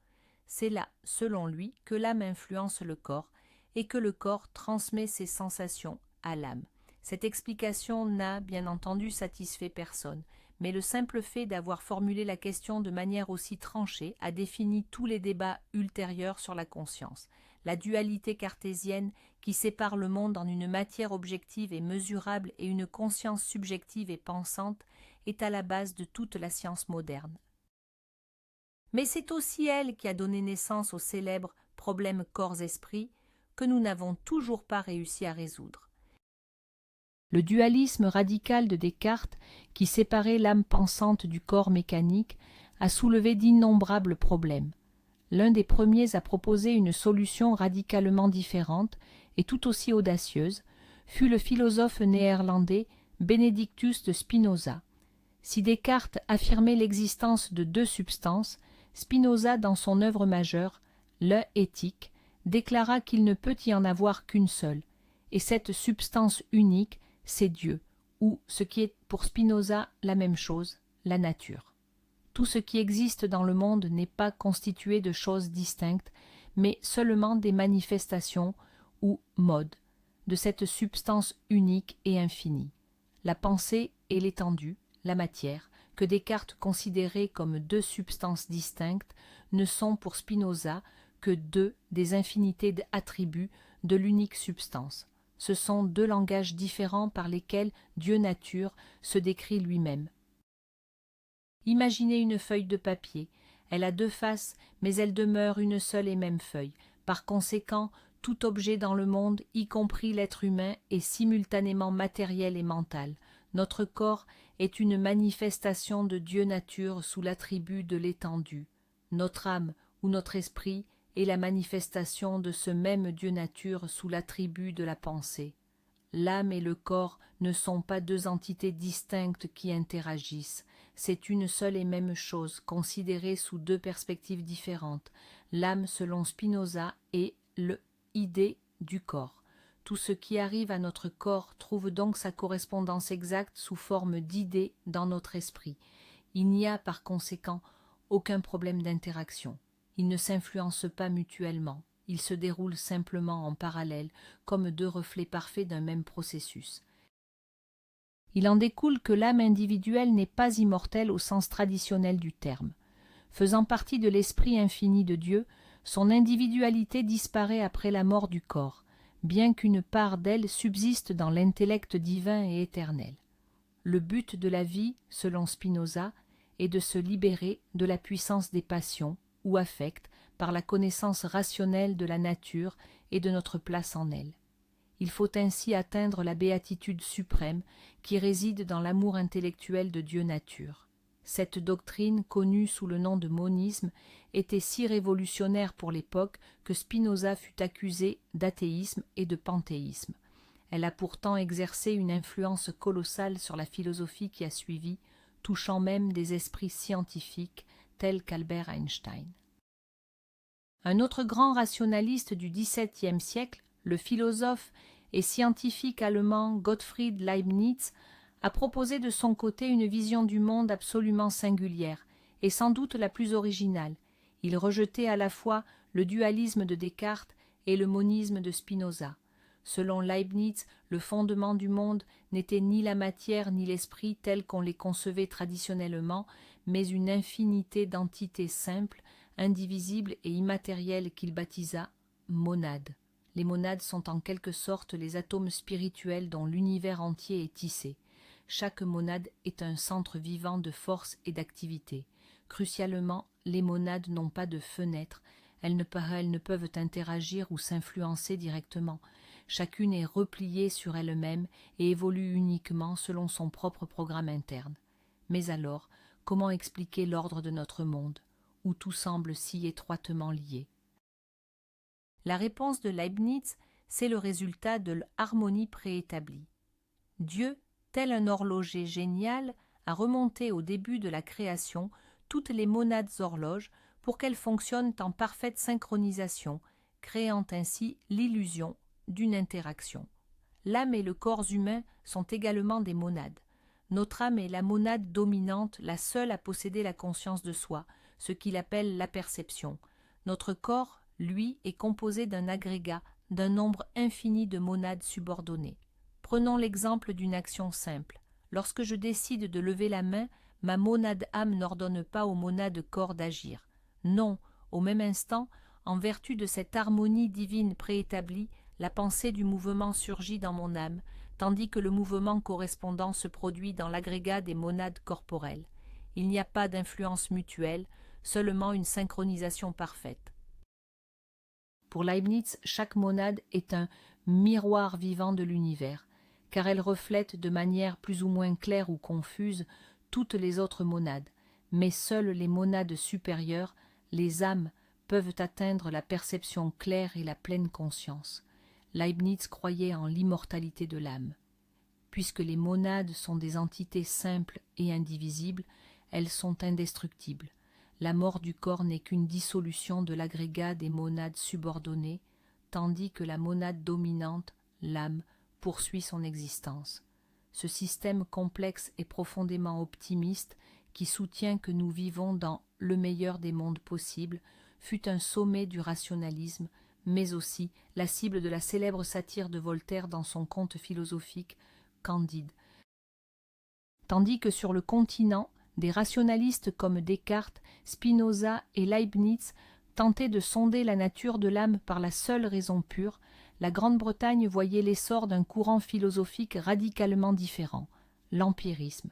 C'est là, selon lui, que l'âme influence le corps et que le corps transmet ses sensations à l'âme. Cette explication n'a, bien entendu, satisfait personne, mais le simple fait d'avoir formulé la question de manière aussi tranchée a défini tous les débats ultérieurs sur la conscience. La dualité cartésienne qui sépare le monde en une matière objective et mesurable et une conscience subjective et pensante est à la base de toute la science moderne. Mais c'est aussi elle qui a donné naissance au célèbre problème corps-esprit que nous n'avons toujours pas réussi à résoudre. Le dualisme radical de Descartes, qui séparait l'âme pensante du corps mécanique, a soulevé d'innombrables problèmes. L'un des premiers à proposer une solution radicalement différente et tout aussi audacieuse fut le philosophe néerlandais Benedictus de Spinoza. Si Descartes affirmait l'existence de deux substances, Spinoza, dans son œuvre majeure, Le Éthique, déclara qu'il ne peut y en avoir qu'une seule, et cette substance unique, c'est Dieu, ou, ce qui est pour Spinoza la même chose, la nature. Tout ce qui existe dans le monde n'est pas constitué de choses distinctes, mais seulement des manifestations ou modes de cette substance unique et infinie. La pensée et l'étendue, la matière, que Descartes considérait comme deux substances distinctes, ne sont pour Spinoza que deux des infinités d'attributs de l'unique substance. Ce sont deux langages différents par lesquels Dieu-Nature se décrit lui-même. Imaginez une feuille de papier. Elle a deux faces, mais elle demeure une seule et même feuille. Par conséquent, tout objet dans le monde, y compris l'être humain, est simultanément matériel et mental. Notre corps est une manifestation de Dieu-Nature sous l'attribut de l'étendue. Notre âme ou notre esprit est la manifestation de ce même Dieu-Nature sous l'attribut de la pensée. L'âme et le corps ne sont pas deux entités distinctes qui interagissent. C'est une seule et même chose, considérée sous deux perspectives différentes. L'âme, selon Spinoza, est l'idée du corps. Tout ce qui arrive à notre corps trouve donc sa correspondance exacte sous forme d'idée dans notre esprit. Il n'y a par conséquent aucun problème d'interaction. Ils ne s'influencent pas mutuellement. Ils se déroulent simplement en parallèle, comme deux reflets parfaits d'un même processus. Il en découle que l'âme individuelle n'est pas immortelle au sens traditionnel du terme. Faisant partie de l'esprit infini de Dieu, son individualité disparaît après la mort du corps, bien qu'une part d'elle subsiste dans l'intellect divin et éternel. Le but de la vie, selon Spinoza, est de se libérer de la puissance des passions ou affects par la connaissance rationnelle de la nature et de notre place en elle. Il faut ainsi atteindre la béatitude suprême qui réside dans l'amour intellectuel de Dieu-Nature. Cette doctrine, connue sous le nom de monisme, était si révolutionnaire pour l'époque que Spinoza fut accusé d'athéisme et de panthéisme. Elle a pourtant exercé une influence colossale sur la philosophie qui a suivi, touchant même des esprits scientifiques tels qu'Albert Einstein. Un autre grand rationaliste du XVIIe siècle, le philosophe et scientifique allemand Gottfried Leibniz, a proposé de son côté une vision du monde absolument singulière et sans doute la plus originale. Il rejetait à la fois le dualisme de Descartes et le monisme de Spinoza. Selon Leibniz, le fondement du monde n'était ni la matière ni l'esprit tels qu'on les concevait traditionnellement, mais une infinité d'entités simples, indivisibles et immatérielles qu'il baptisa monades. Les monades sont en quelque sorte les atomes spirituels dont l'univers entier est tissé. Chaque monade est un centre vivant de force et d'activité. Crucialement, les monades n'ont pas de fenêtre, elles ne peuvent interagir ou s'influencer directement. Chacune est repliée sur elle-même et évolue uniquement selon son propre programme interne. Mais alors, comment expliquer l'ordre de notre monde, où tout semble si étroitement lié? La réponse de Leibniz, c'est le résultat de l'harmonie préétablie. Dieu, tel un horloger génial, a remonté au début de la création toutes les monades horloges pour qu'elles fonctionnent en parfaite synchronisation, créant ainsi l'illusion d'une interaction. L'âme et le corps humain sont également des monades. Notre âme est la monade dominante, la seule à posséder la conscience de soi, ce qu'il appelle la perception. Notre corps, lui, est composé d'un agrégat, d'un nombre infini de monades subordonnées. Prenons l'exemple d'une action simple. Lorsque je décide de lever la main, ma monade âme n'ordonne pas aux monades corps d'agir. Non, au même instant, En vertu de cette harmonie divine préétablie, la pensée du mouvement surgit dans mon âme, tandis que le mouvement correspondant se produit dans l'agrégat des monades corporelles. Il n'y a pas d'influence mutuelle, seulement une synchronisation parfaite. Pour Leibniz, chaque monade est un miroir vivant de l'univers, car elle reflète de manière plus ou moins claire ou confuse toutes les autres monades, mais seules les monades supérieures, les âmes, peuvent atteindre la perception claire et la pleine conscience. Leibniz croyait en l'immortalité de l'âme. Puisque les monades sont des entités simples et indivisibles, elles sont indestructibles. La mort du corps n'est qu'une dissolution de l'agrégat des monades subordonnées, tandis que la monade dominante, l'âme, poursuit son existence. Ce système complexe et profondément optimiste, qui soutient que nous vivons dans le meilleur des mondes possibles, fut un sommet du rationalisme, mais aussi la cible de la célèbre satire de Voltaire dans son conte philosophique Candide. Tandis que sur le continent, des rationalistes comme Descartes, Spinoza et Leibniz tentaient de sonder la nature de l'âme par la seule raison pure, la Grande-Bretagne voyait l'essor d'un courant philosophique radicalement différent, l'empirisme.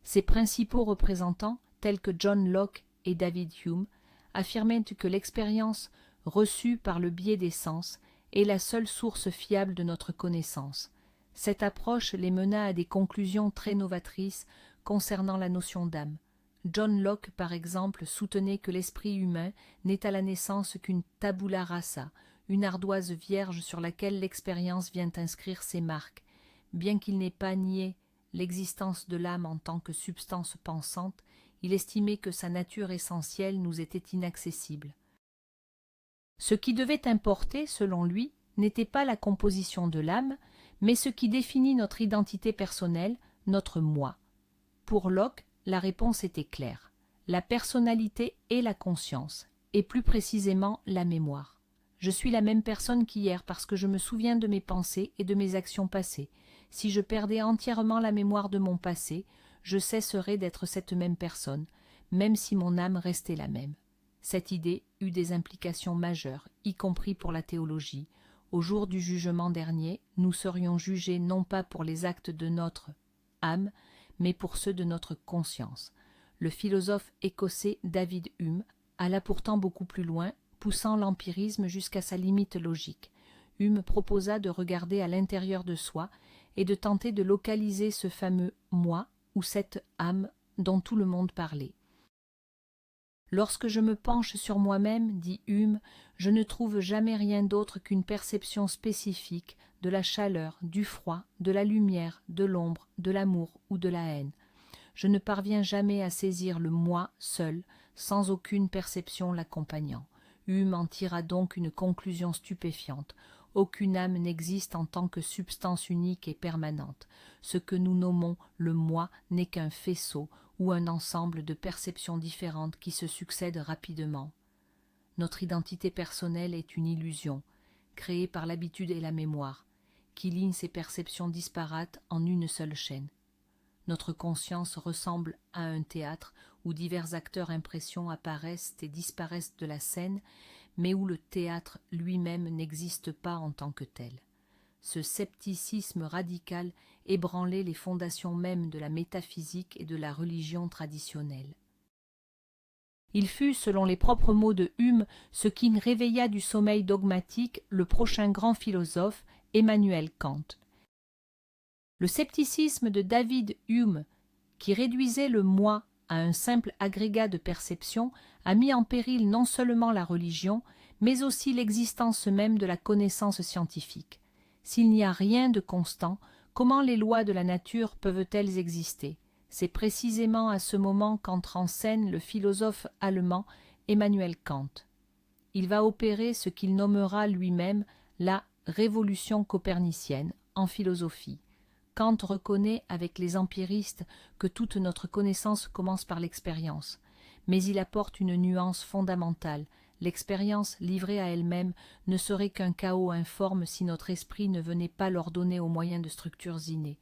Ses principaux représentants, tels que John Locke et David Hume, affirmaient que l'expérience reçue par le biais des sens est la seule source fiable de notre connaissance. Cette approche les mena à des conclusions très novatrices concernant la notion d'âme. John Locke, par exemple, soutenait que l'esprit humain n'est à la naissance qu'une tabula rasa, une ardoise vierge sur laquelle l'expérience vient inscrire ses marques. Bien qu'il n'ait pas nié l'existence de l'âme en tant que substance pensante, il estimait que sa nature essentielle nous était inaccessible. Ce qui devait importer, selon lui, n'était pas la composition de l'âme, mais ce qui définit notre identité personnelle, notre moi. Pour Locke, la réponse était claire. La personnalité est la conscience, et plus précisément la mémoire. Je suis la même personne qu'hier parce que je me souviens de mes pensées et de mes actions passées. Si je perdais entièrement la mémoire de mon passé, je cesserais d'être cette même personne, même si mon âme restait la même. Cette idée eut des implications majeures, y compris pour la théologie. Au jour du jugement dernier, nous serions jugés non pas pour les actes de notre âme, mais pour ceux de notre conscience. Le philosophe écossais David Hume alla pourtant beaucoup plus loin, poussant l'empirisme jusqu'à sa limite logique. Hume proposa de regarder à l'intérieur de soi et de tenter de localiser ce fameux « moi » ou cette âme dont tout le monde parlait. Lorsque je me penche sur moi-même, dit Hume, je ne trouve jamais rien d'autre qu'une perception spécifique de la chaleur, du froid, de la lumière, de l'ombre, de l'amour ou de la haine. Je ne parviens jamais à saisir le moi seul, sans aucune perception l'accompagnant. Hume en tira donc une conclusion stupéfiante. Aucune âme n'existe en tant que substance unique et permanente. Ce que nous nommons le moi n'est qu'un faisceau ou un ensemble de perceptions différentes qui se succèdent rapidement. Notre identité personnelle est une illusion, créée par l'habitude et la mémoire, qui ligne ces perceptions disparates en une seule chaîne. Notre conscience ressemble à un théâtre où divers acteurs impressions apparaissent et disparaissent de la scène, mais où le théâtre lui-même n'existe pas en tant que tel. Ce scepticisme radical ébranlait les fondations mêmes de la métaphysique et de la religion traditionnelle. Il fut, selon les propres mots de Hume, ce qui réveilla du sommeil dogmatique le prochain grand philosophe, Emmanuel Kant. Le scepticisme de David Hume, qui réduisait le moi à un simple agrégat de perception, a mis en péril non seulement la religion, mais aussi l'existence même de la connaissance scientifique. S'il n'y a rien de constant, comment les lois de la nature peuvent-elles exister? C'est précisément à ce moment qu'entre en scène le philosophe allemand Emmanuel Kant. Il va opérer ce qu'il nommera lui-même la révolution copernicienne en philosophie. Kant reconnaît avec les empiristes que toute notre connaissance commence par l'expérience, mais il apporte une nuance fondamentale. L'expérience livrée à elle-même ne serait qu'un chaos informe si notre esprit ne venait pas l'ordonner au moyen de structures innées.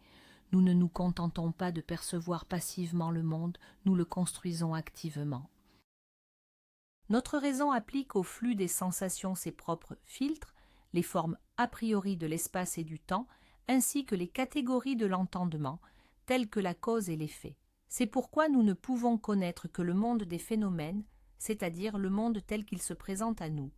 Nous ne nous contentons pas de percevoir passivement le monde, nous le construisons activement. Notre raison applique au flux des sensations ses propres filtres, les formes a priori de l'espace et du temps, ainsi que les catégories de l'entendement, telles que la cause et l'effet. C'est pourquoi nous ne pouvons connaître que le monde des phénomènes, c'est-à-dire le monde tel qu'il se présente à nous.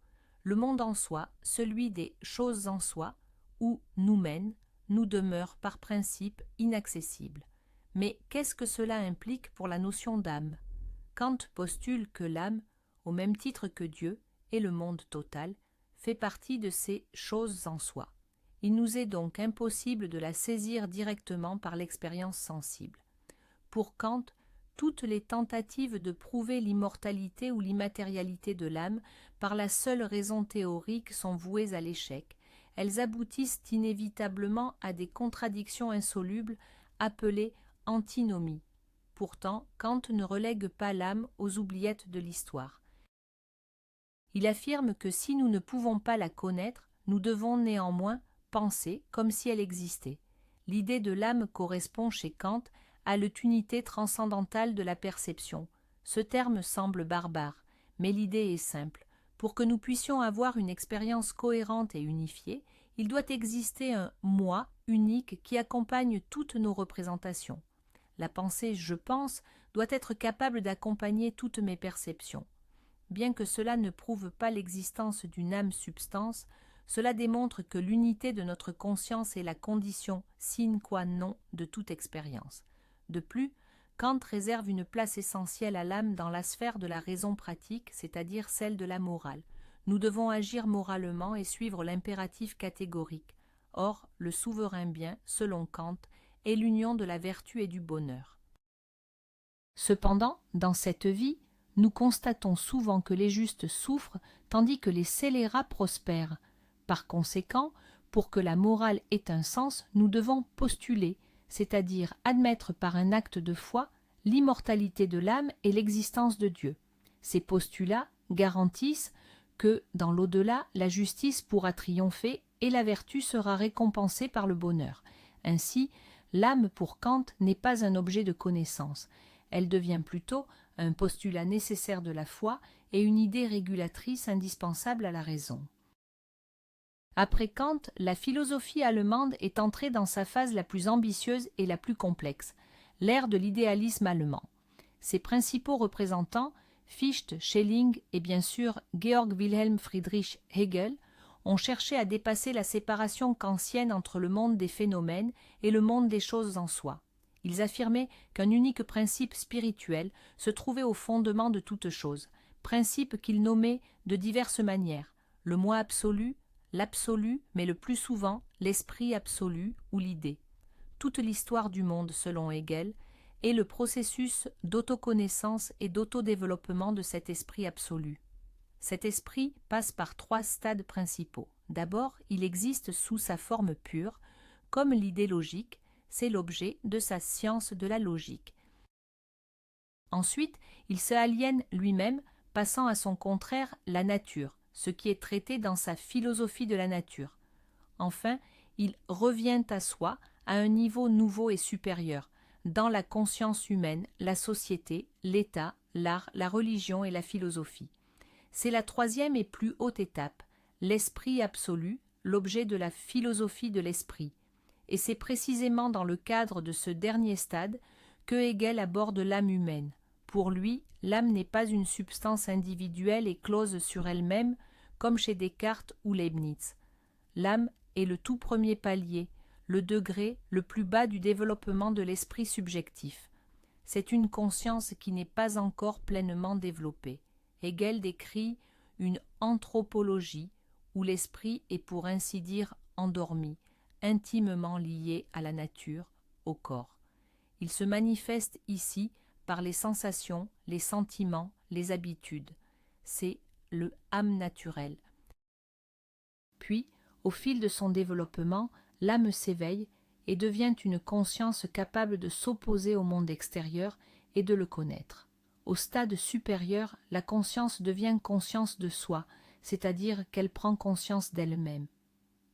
Le monde en soi, celui des choses en soi, où nous mène, nous demeure par principe inaccessible. Mais qu'est-ce que cela implique pour la notion d'âme? Kant postule que l'âme, au même titre que Dieu et le monde total, fait partie de ces choses en soi. Il nous est donc impossible de la saisir directement par l'expérience sensible. Pour Kant, toutes les tentatives de prouver l'immortalité ou l'immatérialité de l'âme par la seule raison théorique sont vouées à l'échec. Elles aboutissent inévitablement à des contradictions insolubles appelées antinomies. Pourtant, Kant ne relègue pas l'âme aux oubliettes de l'histoire. Il affirme que si nous ne pouvons pas la connaître, nous devons néanmoins penser comme si elle existait. L'idée de l'âme correspond chez Kant à l'unité transcendantale de la perception. Ce terme semble barbare, mais l'idée est simple. Pour que nous puissions avoir une expérience cohérente et unifiée, il doit exister un « moi » unique qui accompagne toutes nos représentations. La pensée « je pense » doit être capable d'accompagner toutes mes perceptions. Bien que cela ne prouve pas l'existence d'une âme-substance, cela démontre que l'unité de notre conscience est la condition sine qua non de toute expérience. De plus, Kant réserve une place essentielle à l'âme dans la sphère de la raison pratique, c'est-à-dire celle de la morale. Nous devons agir moralement et suivre l'impératif catégorique. Or, le souverain bien, selon Kant, est l'union de la vertu et du bonheur. Cependant, dans cette vie, nous constatons souvent que les justes souffrent tandis que les scélérats prospèrent. Par conséquent, pour que la morale ait un sens, nous devons postuler, c'est-à-dire admettre par un acte de foi l'immortalité de l'âme et l'existence de Dieu. Ces postulats garantissent que, dans l'au-delà, la justice pourra triompher et la vertu sera récompensée par le bonheur. Ainsi, l'âme pour Kant n'est pas un objet de connaissance. Elle devient plutôt un postulat nécessaire de la foi et une idée régulatrice indispensable à la raison. Après Kant, la philosophie allemande est entrée dans sa phase la plus ambitieuse et la plus complexe, l'ère de l'idéalisme allemand. Ses principaux représentants, Fichte, Schelling et bien sûr Georg Wilhelm Friedrich Hegel, ont cherché à dépasser la séparation kantienne entre le monde des phénomènes et le monde des choses en soi. Ils affirmaient qu'un unique principe spirituel se trouvait au fondement de toute chose, principe qu'ils nommaient de diverses manières, le moi absolu, l'absolu, mais le plus souvent l'esprit absolu ou l'idée. Toute l'histoire du monde, selon Hegel, est le processus d'autoconnaissance et d'autodéveloppement de cet esprit absolu. Cet esprit passe par 3 stades principaux. D'abord, il existe sous sa forme pure, comme l'idée logique, c'est l'objet de sa science de la logique. Ensuite, il se aliène lui-même, passant à son contraire la nature, ce qui est traité dans sa philosophie de la nature. Enfin, il revient à soi à un niveau nouveau et supérieur, dans la conscience humaine, la société, l'État, l'art, la religion et la philosophie. C'est la 3e et plus haute étape, l'esprit absolu, l'objet de la philosophie de l'esprit. Et c'est précisément dans le cadre de ce dernier stade que Hegel aborde l'âme humaine. Pour lui, l'âme n'est pas une substance individuelle et close sur elle-même, comme chez Descartes ou Leibniz. L'âme est le tout premier palier, le degré le plus bas du développement de l'esprit subjectif. C'est une conscience qui n'est pas encore pleinement développée. Hegel décrit une anthropologie où l'esprit est pour ainsi dire endormi, intimement lié à la nature, au corps. Il se manifeste ici par les sensations, les sentiments, les habitudes. C'est le âme naturelle. Puis, au fil de son développement, l'âme s'éveille et devient une conscience capable de s'opposer au monde extérieur et de le connaître. Au stade supérieur, la conscience devient conscience de soi, c'est-à-dire qu'elle prend conscience d'elle-même.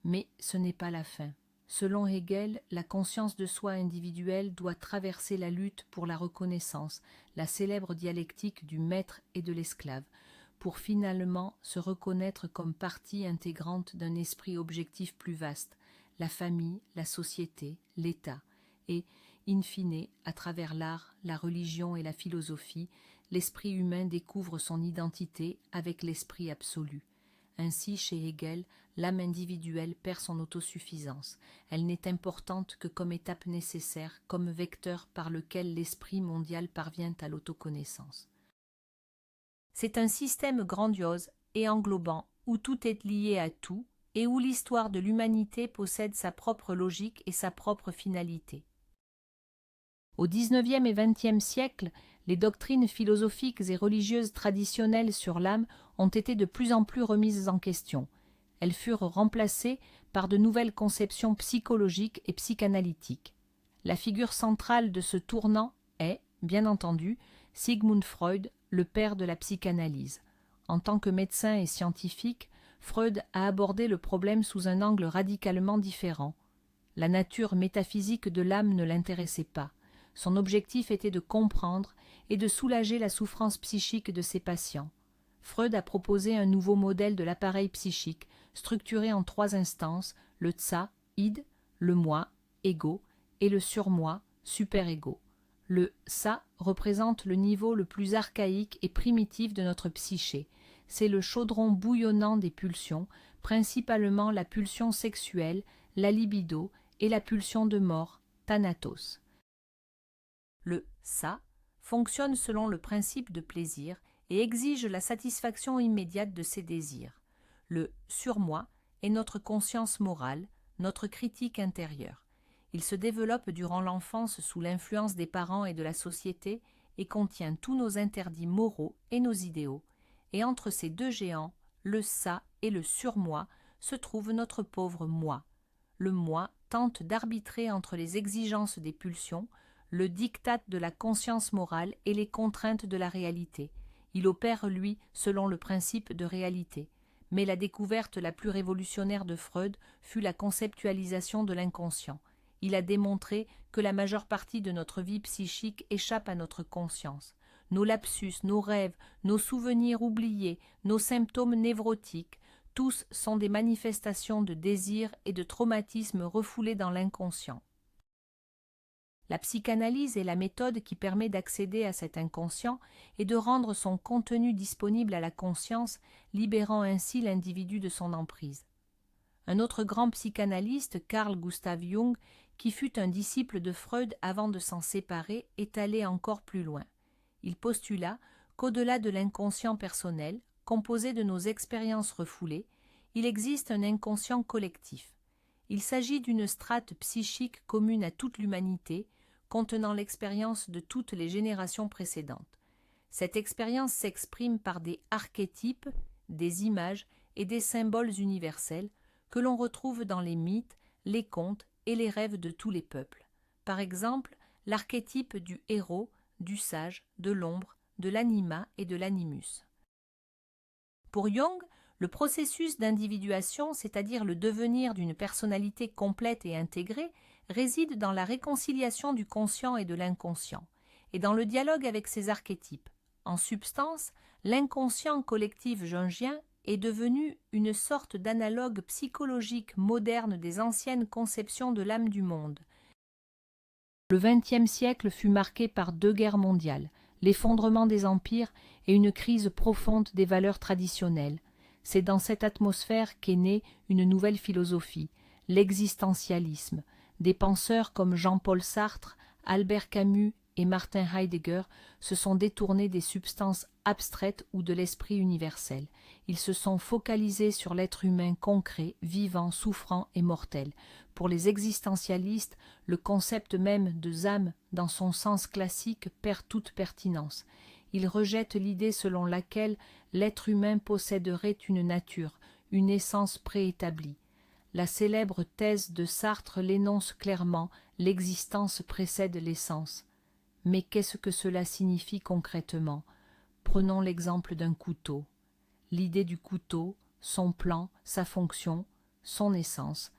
Mais ce n'est pas la fin. Selon Hegel, la conscience de soi individuelle doit traverser la lutte pour la reconnaissance, la célèbre dialectique du maître et de l'esclave. pour finalement se reconnaître comme partie intégrante d'un esprit objectif plus vaste, la famille, la société, l'État, et, in fine, à travers l'art, la religion et la philosophie, l'esprit humain découvre son identité avec l'esprit absolu. Ainsi, chez Hegel, l'âme individuelle perd son autosuffisance. Elle n'est importante que comme étape nécessaire, comme vecteur par lequel l'esprit mondial parvient à l'autoconnaissance. C'est un système grandiose et englobant où tout est lié à tout et où l'histoire de l'humanité possède sa propre logique et sa propre finalité. Au XIXe et XXe siècle, les doctrines philosophiques et religieuses traditionnelles sur l'âme ont été de plus en plus remises en question. Elles furent remplacées par de nouvelles conceptions psychologiques et psychanalytiques. La figure centrale de ce tournant est, bien entendu, Sigmund Freud, le père de la psychanalyse. En tant que médecin et scientifique, Freud a abordé le problème sous un angle radicalement différent. La nature métaphysique de l'âme ne l'intéressait pas. Son objectif était de comprendre et de soulager la souffrance psychique de ses patients. Freud a proposé un nouveau modèle de l'appareil psychique, structuré en 3 instances, le tsa, id, le moi, ego, et le surmoi, super-ego. Le ça représente le niveau le plus archaïque et primitif de notre psyché. C'est le chaudron bouillonnant des pulsions, principalement la pulsion sexuelle, la libido et la pulsion de mort, thanatos. Le ça fonctionne selon le principe de plaisir et exige la satisfaction immédiate de ses désirs. Le surmoi est notre conscience morale, notre critique intérieure. Il se développe durant l'enfance sous l'influence des parents et de la société et contient tous nos interdits moraux et nos idéaux. Et entre ces deux géants, le ça et le surmoi, se trouve notre pauvre moi. Le moi tente d'arbitrer entre les exigences des pulsions, le diktat de la conscience morale et les contraintes de la réalité. Il opère, lui, selon le principe de réalité. Mais la découverte la plus révolutionnaire de Freud fut la conceptualisation de l'inconscient. Il a démontré que la majeure partie de notre vie psychique échappe à notre conscience. Nos lapsus, nos rêves, nos souvenirs oubliés, nos symptômes névrotiques, tous sont des manifestations de désirs et de traumatismes refoulés dans l'inconscient. La psychanalyse est la méthode qui permet d'accéder à cet inconscient et de rendre son contenu disponible à la conscience, libérant ainsi l'individu de son emprise. Un autre grand psychanalyste, Carl Gustav Jung, qui fut un disciple de Freud avant de s'en séparer, est allé encore plus loin. Il postula qu'au-delà de l'inconscient personnel, composé de nos expériences refoulées, il existe un inconscient collectif. Il s'agit d'une strate psychique commune à toute l'humanité, contenant l'expérience de toutes les générations précédentes. Cette expérience s'exprime par des archétypes, des images et des symboles universels que l'on retrouve dans les mythes, les contes et les rêves de tous les peuples. Par exemple, l'archétype du héros, du sage, de l'ombre, de l'anima et de l'animus. Pour Jung, le processus d'individuation, c'est-à-dire le devenir d'une personnalité complète et intégrée, réside dans la réconciliation du conscient et de l'inconscient, et dans le dialogue avec ses archétypes. En substance, l'inconscient collectif jungien est devenu une sorte d'analogue psychologique moderne des anciennes conceptions de l'âme du monde. Le XXe siècle fut marqué par 2 guerres mondiales, l'effondrement des empires et une crise profonde des valeurs traditionnelles. C'est dans cette atmosphère qu'est née une nouvelle philosophie, l'existentialisme. Des penseurs comme Jean-Paul Sartre, Albert Camus et Martin Heidegger se sont détournés des substances abstraites ou de l'esprit universel. Ils se sont focalisés sur l'être humain concret, vivant, souffrant et mortel. Pour les existentialistes, le concept même de âme, dans son sens classique, perd toute pertinence. Ils rejettent l'idée selon laquelle l'être humain posséderait une nature, une essence préétablie. La célèbre thèse de Sartre l'énonce clairement, l'existence précède l'essence. Mais qu'est-ce que cela signifie concrètement? Prenons l'exemple d'un couteau. L'idée du couteau, son plan, sa fonction, son essence,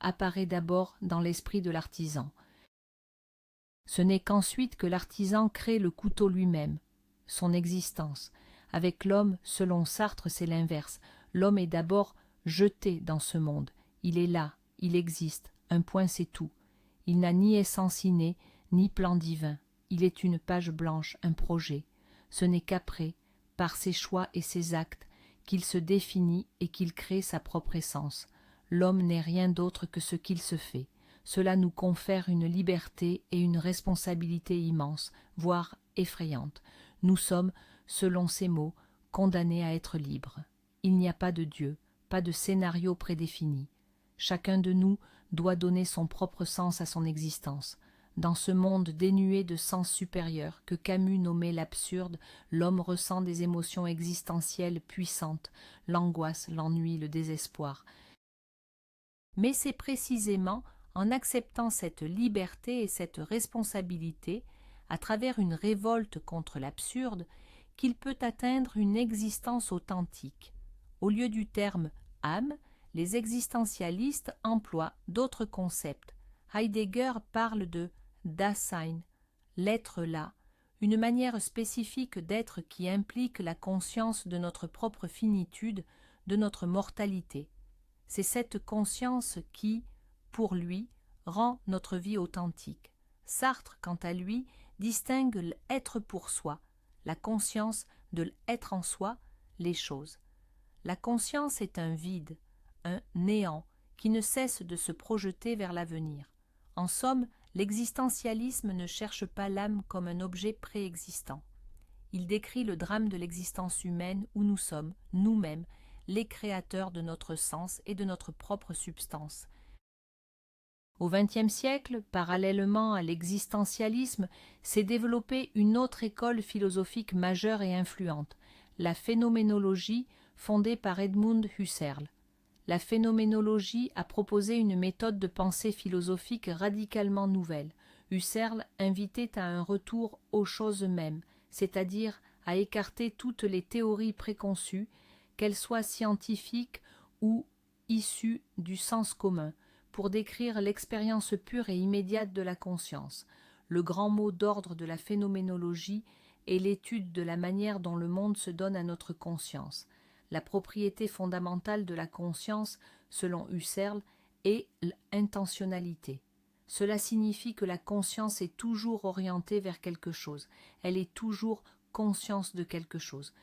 apparaît d'abord dans l'esprit de l'artisan. Ce n'est qu'ensuite que l'artisan crée le couteau lui-même, son existence. Avec l'homme, selon Sartre, c'est l'inverse. L'homme est d'abord jeté dans ce monde. Il est là, il existe, un point c'est tout. Il n'a ni essence innée, ni plan divin. Il est une page blanche, un projet. Ce n'est qu'après, par ses choix et ses actes, qu'il se définit et qu'il crée sa propre essence. L'homme n'est rien d'autre que ce qu'il se fait. Cela nous confère une liberté et une responsabilité immenses, voire effrayantes. Nous sommes, selon ces mots, condamnés à être libres. Il n'y a pas de Dieu, pas de scénario prédéfini. Chacun de nous doit donner son propre sens à son existence. Dans ce monde dénué de sens supérieur que Camus nommait l'absurde, l'homme ressent des émotions existentielles puissantes, l'angoisse, l'ennui, le désespoir. Mais c'est précisément en acceptant cette liberté et cette responsabilité, à travers une révolte contre l'absurde, qu'il peut atteindre une existence authentique. Au lieu du terme « âme », les existentialistes emploient d'autres concepts. Heidegger parle de « Dasein », l'être là, une manière spécifique d'être qui implique la conscience de notre propre finitude, de notre mortalité. C'est cette conscience qui, pour lui, rend notre vie authentique. Sartre, quant à lui, distingue l'être pour soi, la conscience de l'être en soi, les choses. La conscience est un vide, un néant, qui ne cesse de se projeter vers l'avenir. En somme, l'existentialisme ne cherche pas l'âme comme un objet préexistant. Il décrit le drame de l'existence humaine où nous sommes, nous-mêmes, les créateurs de notre sens et de notre propre substance. Au XXe siècle, parallèlement à l'existentialisme, s'est développée une autre école philosophique majeure et influente, la phénoménologie fondée par Edmund Husserl. La phénoménologie a proposé une méthode de pensée philosophique radicalement nouvelle. Husserl invitait à un retour aux choses mêmes, c'est-à-dire à écarter toutes les théories préconçues, qu'elles soient scientifiques ou issues du sens commun, pour décrire l'expérience pure et immédiate de la conscience. Le grand mot d'ordre de la phénoménologie est l'étude de la manière dont le monde se donne à notre conscience. La propriété fondamentale de la conscience, selon Husserl, est l'intentionnalité. Cela signifie que la conscience est toujours orientée vers quelque chose, elle est toujours conscience de quelque chose.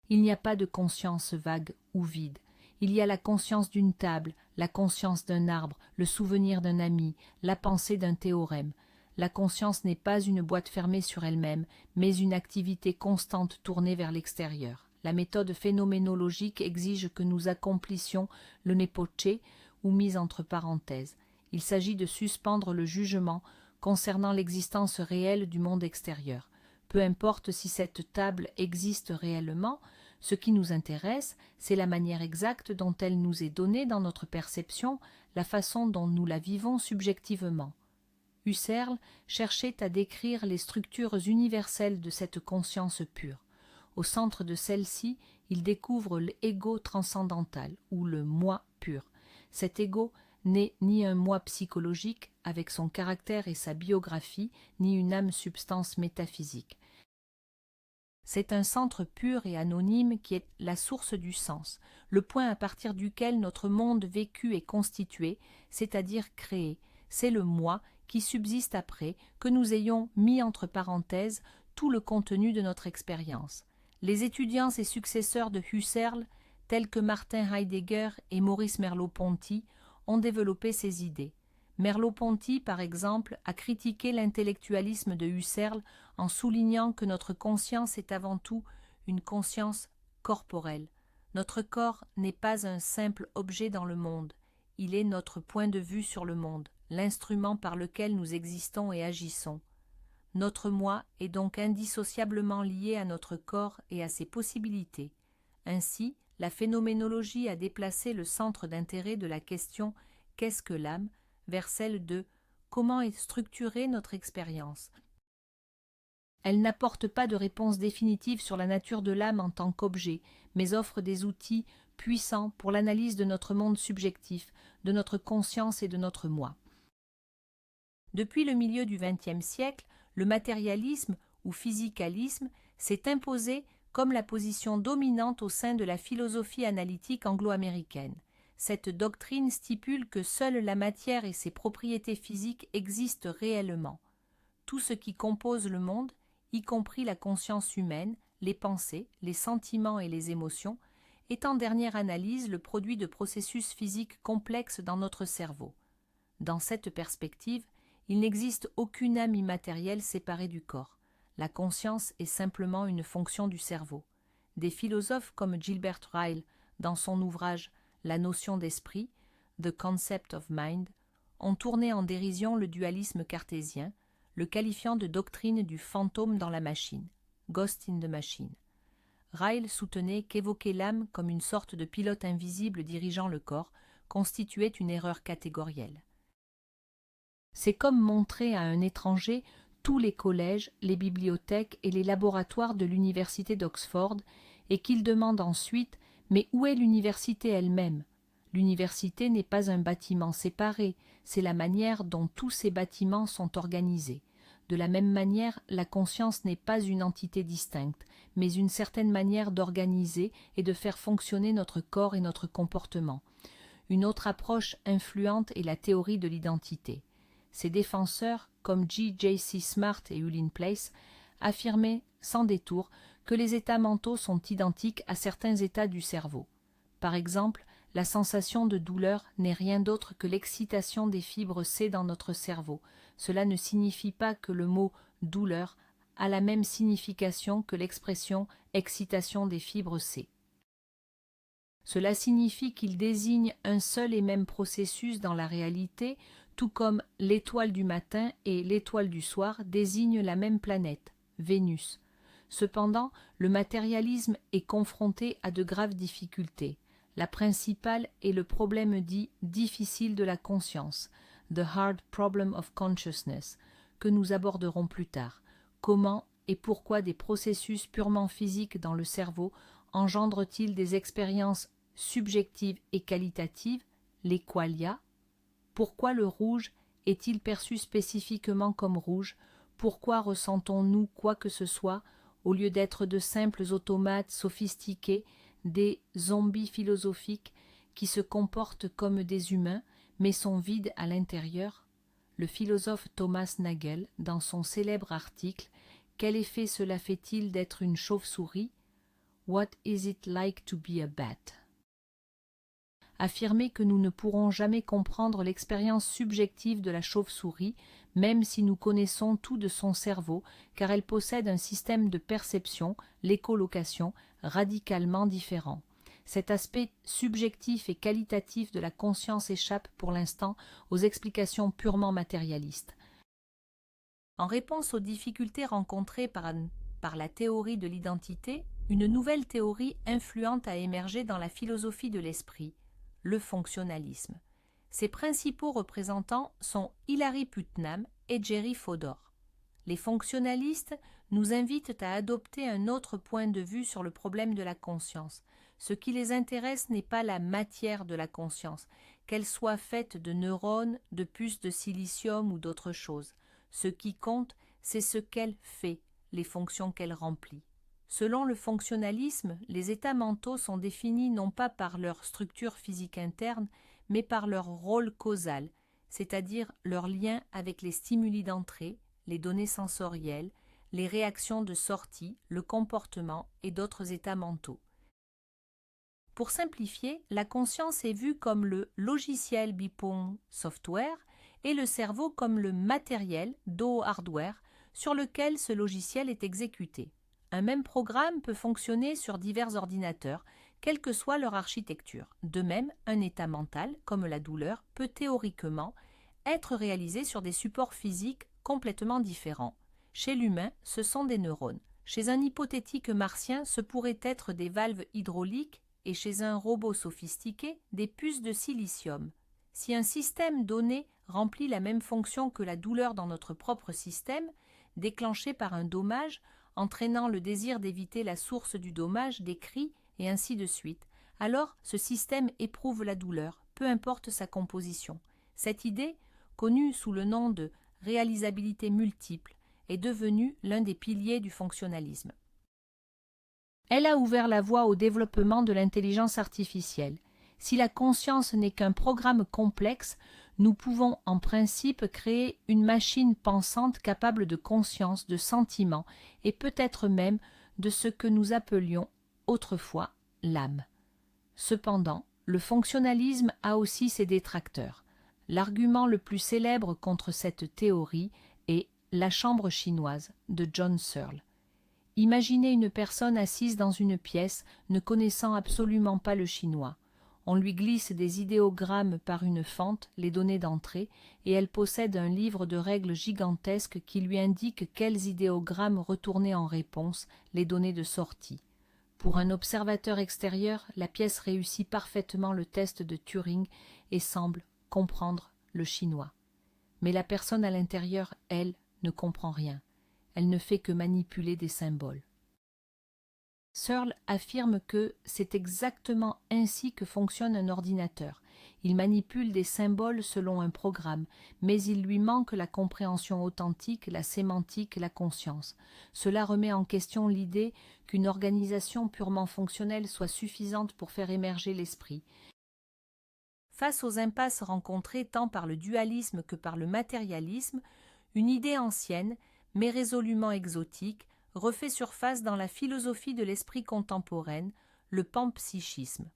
Il n'y a pas de conscience vague ou vide. Il y a la conscience d'une table, la conscience d'un arbre, le souvenir d'un ami, la pensée d'un théorème. La conscience n'est pas une boîte fermée sur elle-même, mais une activité constante tournée vers l'extérieur. La méthode phénoménologique exige que nous accomplissions le nepoche, ou mise entre parenthèses. Il s'agit de suspendre le jugement concernant l'existence réelle du monde extérieur. Peu importe si cette table existe réellement, ce qui nous intéresse, c'est la manière exacte dont elle nous est donnée dans notre perception, la façon dont nous la vivons subjectivement. Husserl cherchait à décrire les structures universelles de cette conscience pure. Au centre de celle-ci, il découvre l'ego transcendantal, ou le moi pur. Cet ego n'est ni un moi psychologique, avec son caractère et sa biographie, ni une âme-substance métaphysique. C'est un centre pur et anonyme qui est la source du sens, le point à partir duquel notre monde vécu est constitué, c'est-à-dire créé. C'est le moi qui subsiste après que nous ayons mis entre parenthèses tout le contenu de notre expérience. Les étudiants et successeurs de Husserl, tels que Martin Heidegger et Maurice Merleau-Ponty, ont développé ces idées. Merleau-Ponty, par exemple, a critiqué l'intellectualisme de Husserl en soulignant que notre conscience est avant tout une conscience corporelle. Notre corps n'est pas un simple objet dans le monde, il est notre point de vue sur le monde, l'instrument par lequel nous existons et agissons. Notre moi est donc indissociablement lié à notre corps et à ses possibilités. Ainsi, la phénoménologie a déplacé le centre d'intérêt de la question « Qu'est-ce que l'âme ?» vers celle de « Comment est structurée notre expérience ?» Elle n'apporte pas de réponse définitive sur la nature de l'âme en tant qu'objet, mais offre des outils puissants pour l'analyse de notre monde subjectif, de notre conscience et de notre moi. Depuis le milieu du XXe siècle, le matérialisme ou physicalisme s'est imposé comme la position dominante au sein de la philosophie analytique anglo-américaine. Cette doctrine stipule que seule la matière et ses propriétés physiques existent réellement. Tout ce qui compose le monde, y compris la conscience humaine, les pensées, les sentiments et les émotions, est en dernière analyse le produit de processus physiques complexes dans notre cerveau. Dans cette perspective, il n'existe aucune âme immatérielle séparée du corps. La conscience est simplement une fonction du cerveau. Des philosophes comme Gilbert Ryle, dans son ouvrage La notion d'esprit, The Concept of Mind, ont tourné en dérision le dualisme cartésien, le qualifiant de doctrine du fantôme dans la machine, Ghost in the Machine. Ryle soutenait qu'évoquer l'âme comme une sorte de pilote invisible dirigeant le corps constituait une erreur catégorielle. C'est comme montrer à un étranger tous les collèges, les bibliothèques et les laboratoires de l'université d'Oxford et qu'il demande ensuite « Mais où est l'université elle-même » L'université n'est pas un bâtiment séparé, c'est la manière dont tous ces bâtiments sont organisés. De la même manière, la conscience n'est pas une entité distincte, mais une certaine manière d'organiser et de faire fonctionner notre corps et notre comportement. Une autre approche influente est la théorie de l'identité. Ses défenseurs, comme J.C. Smart et Ullin Place, affirmaient sans détour que les états mentaux sont identiques à certains états du cerveau. Par exemple, la sensation de douleur n'est rien d'autre que l'excitation des fibres C dans notre cerveau. Cela ne signifie pas que le mot « douleur » a la même signification que l'expression « excitation des fibres C ». Cela signifie qu'il désigne un seul et même processus dans la réalité, tout comme l'étoile du matin et l'étoile du soir désignent la même planète, Vénus. Cependant, le matérialisme est confronté à de graves difficultés. La principale est le problème dit difficile de la conscience, The Hard Problem of Consciousness, que nous aborderons plus tard. Comment et pourquoi des processus purement physiques dans le cerveau engendrent-ils des expériences subjectives et qualitatives, les qualia? Pourquoi le rouge est-il perçu spécifiquement comme rouge? Pourquoi ressentons-nous quoi que ce soit, au lieu d'être de simples automates sophistiqués, des zombies philosophiques qui se comportent comme des humains, mais sont vides à l'intérieur? Le philosophe Thomas Nagel, dans son célèbre article « Quel effet cela fait-il d'être une chauve-souris » What is it like to be a bat? Affirmer que nous ne pourrons jamais comprendre l'expérience subjective de la chauve-souris, même si nous connaissons tout de son cerveau, car elle possède un système de perception, l'écholocation, radicalement différent. Cet aspect subjectif et qualitatif de la conscience échappe pour l'instant aux explications purement matérialistes. En réponse aux difficultés rencontrées par la théorie de l'identité, une nouvelle théorie influente a émergé dans la philosophie de l'esprit, le fonctionnalisme. Ses principaux représentants sont Hilary Putnam et Jerry Fodor. Les fonctionnalistes nous invitent à adopter un autre point de vue sur le problème de la conscience. Ce qui les intéresse n'est pas la matière de la conscience, qu'elle soit faite de neurones, de puces de silicium ou d'autre chose. Ce qui compte, c'est ce qu'elle fait, les fonctions qu'elle remplit. Selon le fonctionnalisme, les états mentaux sont définis non pas par leur structure physique interne, mais par leur rôle causal, c'est-à-dire leur lien avec les stimuli d'entrée, les données sensorielles, les réactions de sortie, le comportement et d'autres états mentaux. Pour simplifier, la conscience est vue comme le logiciel BPON software et le cerveau comme le matériel DO hardware sur lequel ce logiciel est exécuté. Un même programme peut fonctionner sur divers ordinateurs, quelle que soit leur architecture. De même, un état mental, comme la douleur, peut théoriquement être réalisé sur des supports physiques complètement différents. Chez l'humain, ce sont des neurones. Chez un hypothétique martien, ce pourrait être des valves hydrauliques et chez un robot sophistiqué, des puces de silicium. Si un système donné remplit la même fonction que la douleur dans notre propre système, déclenchée par un dommage, entraînant le désir d'éviter la source du dommage, des cris, et ainsi de suite, alors ce système éprouve la douleur, peu importe sa composition. Cette idée, connue sous le nom de réalisabilité multiple, est devenue l'un des piliers du fonctionnalisme. Elle a ouvert la voie au développement de l'intelligence artificielle. Si la conscience n'est qu'un programme complexe, nous pouvons en principe créer une machine pensante capable de conscience, de sentiment et peut-être même de ce que nous appelions autrefois l'âme. Cependant, le fonctionnalisme a aussi ses détracteurs. L'argument le plus célèbre contre cette théorie est La chambre chinoise de John Searle. Imaginez une personne assise dans une pièce ne connaissant absolument pas le chinois. On lui glisse des idéogrammes par une fente, les données d'entrée, et elle possède un livre de règles gigantesques qui lui indique quels idéogrammes retourner en réponse, les données de sortie. Pour un observateur extérieur, la pièce réussit parfaitement le test de Turing et semble comprendre le chinois. Mais la personne à l'intérieur, elle, ne comprend rien. Elle ne fait que manipuler des symboles. Searle affirme que c'est exactement ainsi que fonctionne un ordinateur. Il manipule des symboles selon un programme, mais il lui manque la compréhension authentique, la sémantique, la conscience. Cela remet en question l'idée qu'une organisation purement fonctionnelle soit suffisante pour faire émerger l'esprit. Face aux impasses rencontrées tant par le dualisme que par le matérialisme, une idée ancienne, mais résolument exotique, refait surface dans la philosophie de l'esprit contemporaine, le panpsychisme.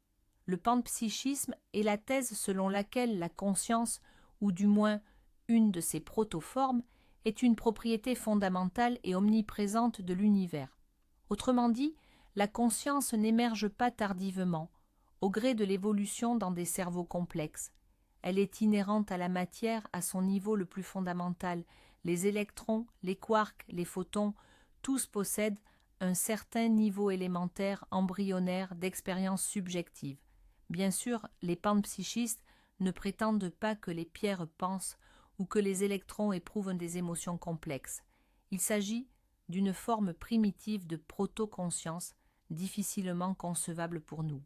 Le panpsychisme est la thèse selon laquelle la conscience, ou du moins une de ses protoformes, est une propriété fondamentale et omniprésente de l'univers. Autrement dit, la conscience n'émerge pas tardivement, au gré de l'évolution dans des cerveaux complexes. Elle est inhérente à la matière à son niveau le plus fondamental. Les électrons, les quarks, les photons, tous possèdent un certain niveau élémentaire embryonnaire d'expérience subjective. Bien sûr, les panpsychistes ne prétendent pas que les pierres pensent ou que les électrons éprouvent des émotions complexes. Il s'agit d'une forme primitive de proto-conscience, difficilement concevable pour nous.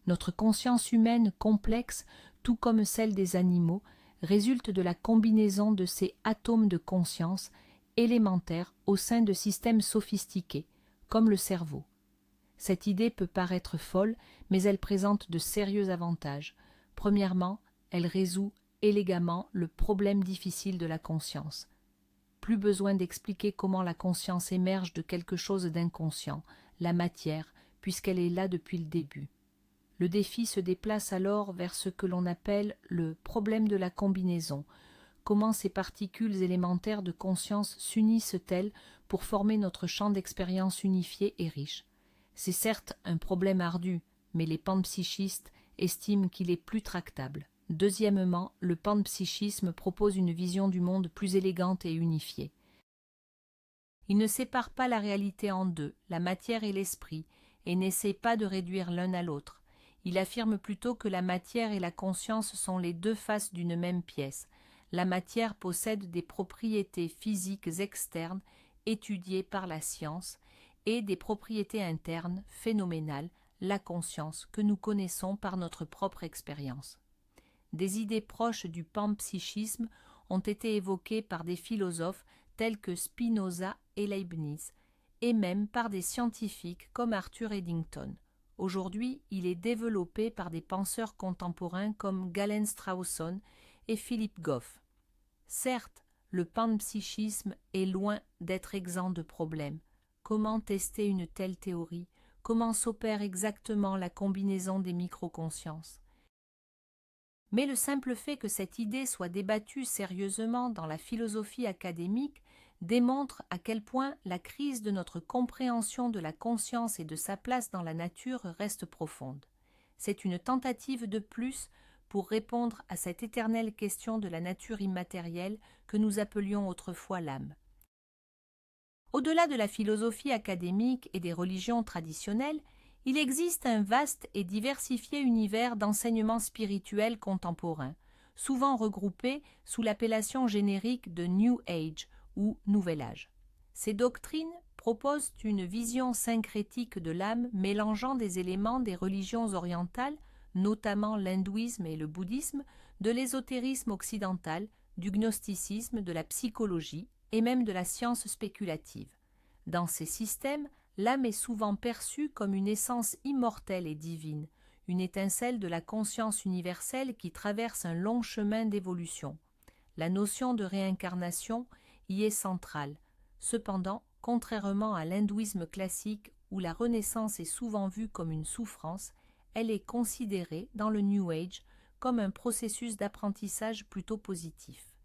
Notre conscience humaine complexe, tout comme celle des animaux, résulte de la combinaison de ces atomes de conscience élémentaires au sein de systèmes sophistiqués, comme le cerveau. Cette idée peut paraître folle, mais elle présente de sérieux avantages. Premièrement, elle résout élégamment le problème difficile de la conscience. Plus besoin d'expliquer comment la conscience émerge de quelque chose d'inconscient, la matière, puisqu'elle est là depuis le début. Le défi se déplace alors vers ce que l'on appelle le problème de la combinaison. Comment ces particules élémentaires de conscience s'unissent-elles pour former notre champ d'expérience unifié et riche? C'est certes un problème ardu, mais les panpsychistes estiment qu'il est plus tractable. Deuxièmement, le panpsychisme propose une vision du monde plus élégante et unifiée. Il ne sépare pas la réalité en deux, la matière et l'esprit, et n'essaie pas de réduire l'un à l'autre. Il affirme plutôt que la matière et la conscience sont les deux faces d'une même pièce. La matière possède des propriétés physiques externes étudiées par la science et des propriétés internes phénoménales, la conscience, que nous connaissons par notre propre expérience. Des idées proches du panpsychisme ont été évoquées par des philosophes tels que Spinoza et Leibniz, et même par des scientifiques comme Arthur Eddington. Aujourd'hui, il est développé par des penseurs contemporains comme Galen Strawson et Philippe Goff. Certes, le panpsychisme est loin d'être exempt de problèmes. Comment tester une telle théorie? Comment s'opère exactement la combinaison des microconsciences? Mais le simple fait que cette idée soit débattue sérieusement dans la philosophie académique démontre à quel point la crise de notre compréhension de la conscience et de sa place dans la nature reste profonde. C'est une tentative de plus pour répondre à cette éternelle question de la nature immatérielle que nous appelions autrefois l'âme. Au-delà de la philosophie académique et des religions traditionnelles, il existe un vaste et diversifié univers d'enseignements spirituels contemporains, souvent regroupés sous l'appellation générique de New Age ou Nouvel Âge. Ces doctrines proposent une vision syncrétique de l'âme mélangeant des éléments des religions orientales, notamment l'hindouisme et le bouddhisme, de l'ésotérisme occidental, du gnosticisme, de la psychologie et même de la science spéculative. Dans ces systèmes, l'âme est souvent perçue comme une essence immortelle et divine, une étincelle de la conscience universelle qui traverse un long chemin d'évolution. La notion de réincarnation y est centrale. Cependant, contrairement à l'hindouisme classique où la renaissance est souvent vue comme une souffrance, elle est considérée dans le New Age comme un processus d'apprentissage plutôt positif.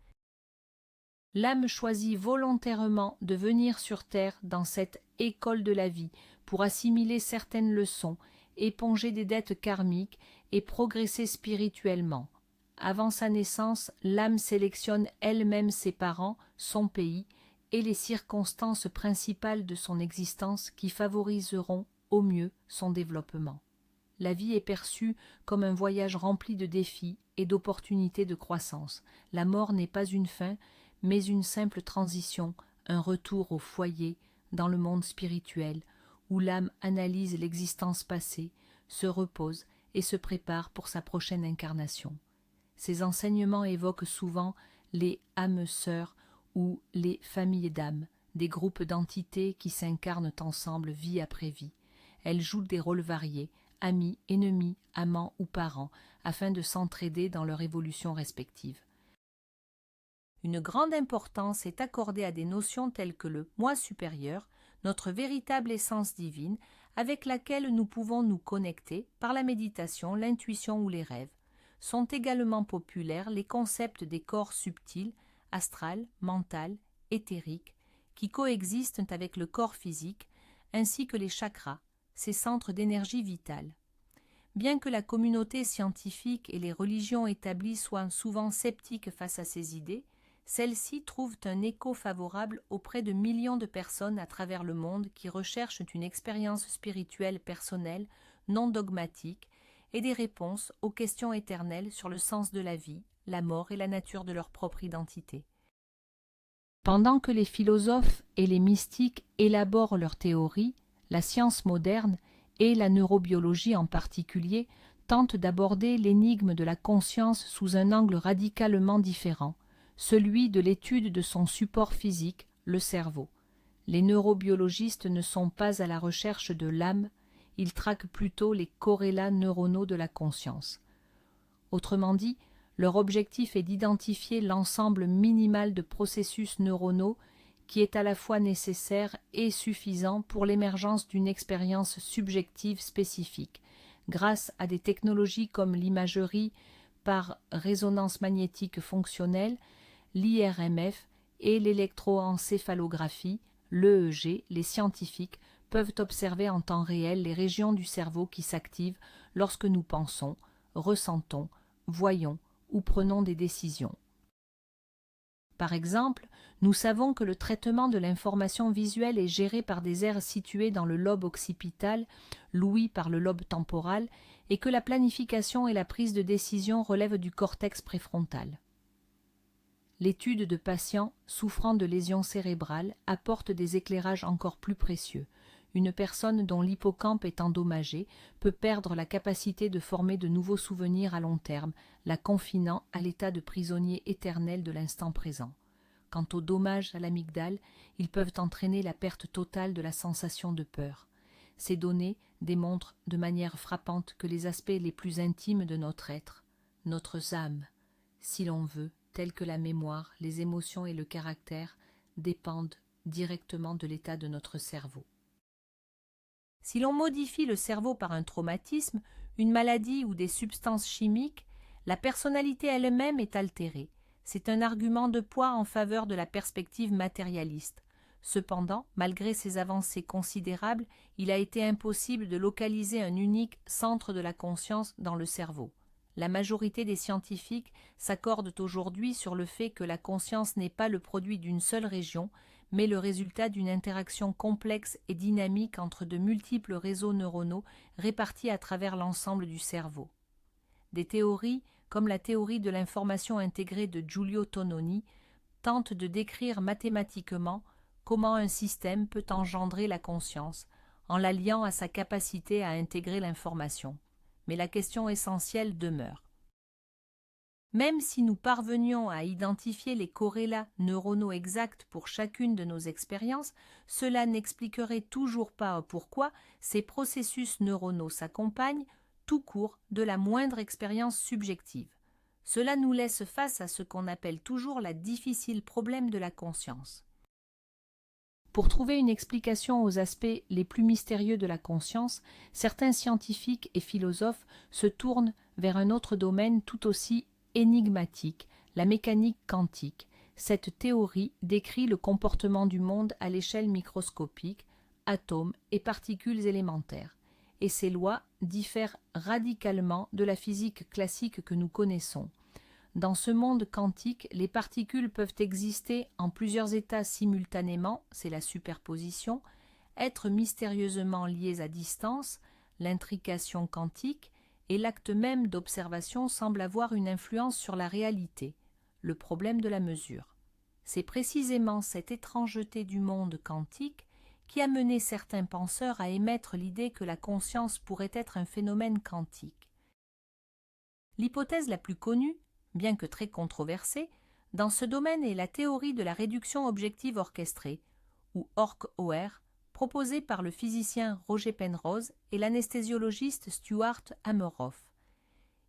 L'âme choisit volontairement de venir sur Terre dans cette école de la vie pour assimiler certaines leçons, éponger des dettes karmiques et progresser spirituellement. Avant sa naissance, l'âme sélectionne elle-même ses parents, son pays et les circonstances principales de son existence qui favoriseront au mieux son développement. La vie est perçue comme un voyage rempli de défis et d'opportunités de croissance. La mort n'est pas une fin, mais une simple transition, un retour au foyer, dans le monde spirituel, où l'âme analyse l'existence passée, se repose et se prépare pour sa prochaine incarnation. Ces enseignements évoquent souvent les âmes sœurs ou les familles d'âmes, des groupes d'entités qui s'incarnent ensemble vie après vie. Elles jouent des rôles variés, amis, ennemis, amants ou parents, afin de s'entraider dans leur évolution respective. Une grande importance est accordée à des notions telles que le moi supérieur, notre véritable essence divine, avec laquelle nous pouvons nous connecter par la méditation, l'intuition ou les rêves. Sont également populaires les concepts des corps subtils, astral, mental, éthérique, qui coexistent avec le corps physique, ainsi que les chakras, ces centres d'énergie vitale. Bien que la communauté scientifique et les religions établies soient souvent sceptiques face à ces idées, celles-ci trouvent un écho favorable auprès de millions de personnes à travers le monde qui recherchent une expérience spirituelle personnelle, non dogmatique, et des réponses aux questions éternelles sur le sens de la vie, la mort et la nature de leur propre identité. Pendant que les philosophes et les mystiques élaborent leurs théories, la science moderne, et la neurobiologie en particulier, tentent d'aborder l'énigme de la conscience sous un angle radicalement différent, celui de l'étude de son support physique, le cerveau. Les neurobiologistes ne sont pas à la recherche de l'âme, ils traquent plutôt les corrélats neuronaux de la conscience. Autrement dit, leur objectif est d'identifier l'ensemble minimal de processus neuronaux qui est à la fois nécessaire et suffisant pour l'émergence d'une expérience subjective spécifique, grâce à des technologies comme l'imagerie par résonance magnétique fonctionnelle, l'IRMF et l'électroencéphalographie, l'EEG. Les scientifiques peuvent observer en temps réel les régions du cerveau qui s'activent lorsque nous pensons, ressentons, voyons ou prenons des décisions. Par exemple, nous savons que le traitement de l'information visuelle est géré par des aires situées dans le lobe occipital, l'ouïe par le lobe temporal, et que la planification et la prise de décision relèvent du cortex préfrontal. L'étude de patients souffrant de lésions cérébrales apporte des éclairages encore plus précieux. Une personne dont l'hippocampe est endommagé peut perdre la capacité de former de nouveaux souvenirs à long terme, la confinant à l'état de prisonnier éternel de l'instant présent. Quant aux dommages à l'amygdale, ils peuvent entraîner la perte totale de la sensation de peur. Ces données démontrent de manière frappante que les aspects les plus intimes de notre être, notre âme, si l'on veut, tels que la mémoire, les émotions et le caractère, dépendent directement de l'état de notre cerveau. Si l'on modifie le cerveau par un traumatisme, une maladie ou des substances chimiques, la personnalité elle-même est altérée. C'est un argument de poids en faveur de la perspective matérialiste. Cependant, malgré ces avancées considérables, il a été impossible de localiser un unique centre de la conscience dans le cerveau. La majorité des scientifiques s'accordent aujourd'hui sur le fait que la conscience n'est pas le produit d'une seule région, mais le résultat d'une interaction complexe et dynamique entre de multiples réseaux neuronaux répartis à travers l'ensemble du cerveau. Des théories, comme la théorie de l'information intégrée de Giulio Tononi, tentent de décrire mathématiquement comment un système peut engendrer la conscience, en la liant à sa capacité à intégrer l'information. Mais la question essentielle demeure. Même si nous parvenions à identifier les corrélats neuronaux exacts pour chacune de nos expériences, cela n'expliquerait toujours pas pourquoi ces processus neuronaux s'accompagnent, tout court, de la moindre expérience subjective. Cela nous laisse face à ce qu'on appelle toujours la difficile problème de la conscience. Pour trouver une explication aux aspects les plus mystérieux de la conscience, certains scientifiques et philosophes se tournent vers un autre domaine tout aussi énigmatique, la mécanique quantique. Cette théorie décrit le comportement du monde à l'échelle microscopique, atomes et particules élémentaires, et ces lois diffèrent radicalement de la physique classique que nous connaissons. Dans ce monde quantique, les particules peuvent exister en plusieurs états simultanément, c'est la superposition, être mystérieusement liées à distance, l'intrication quantique, et l'acte même d'observation semble avoir une influence sur la réalité, le problème de la mesure. C'est précisément cette étrangeté du monde quantique qui a mené certains penseurs à émettre l'idée que la conscience pourrait être un phénomène quantique. L'hypothèse la plus connue, bien que très controversée, dans ce domaine est la théorie de la réduction objective orchestrée, ou ORC-OR, proposée par le physicien Roger Penrose et l'anesthésiologiste Stuart Hameroff.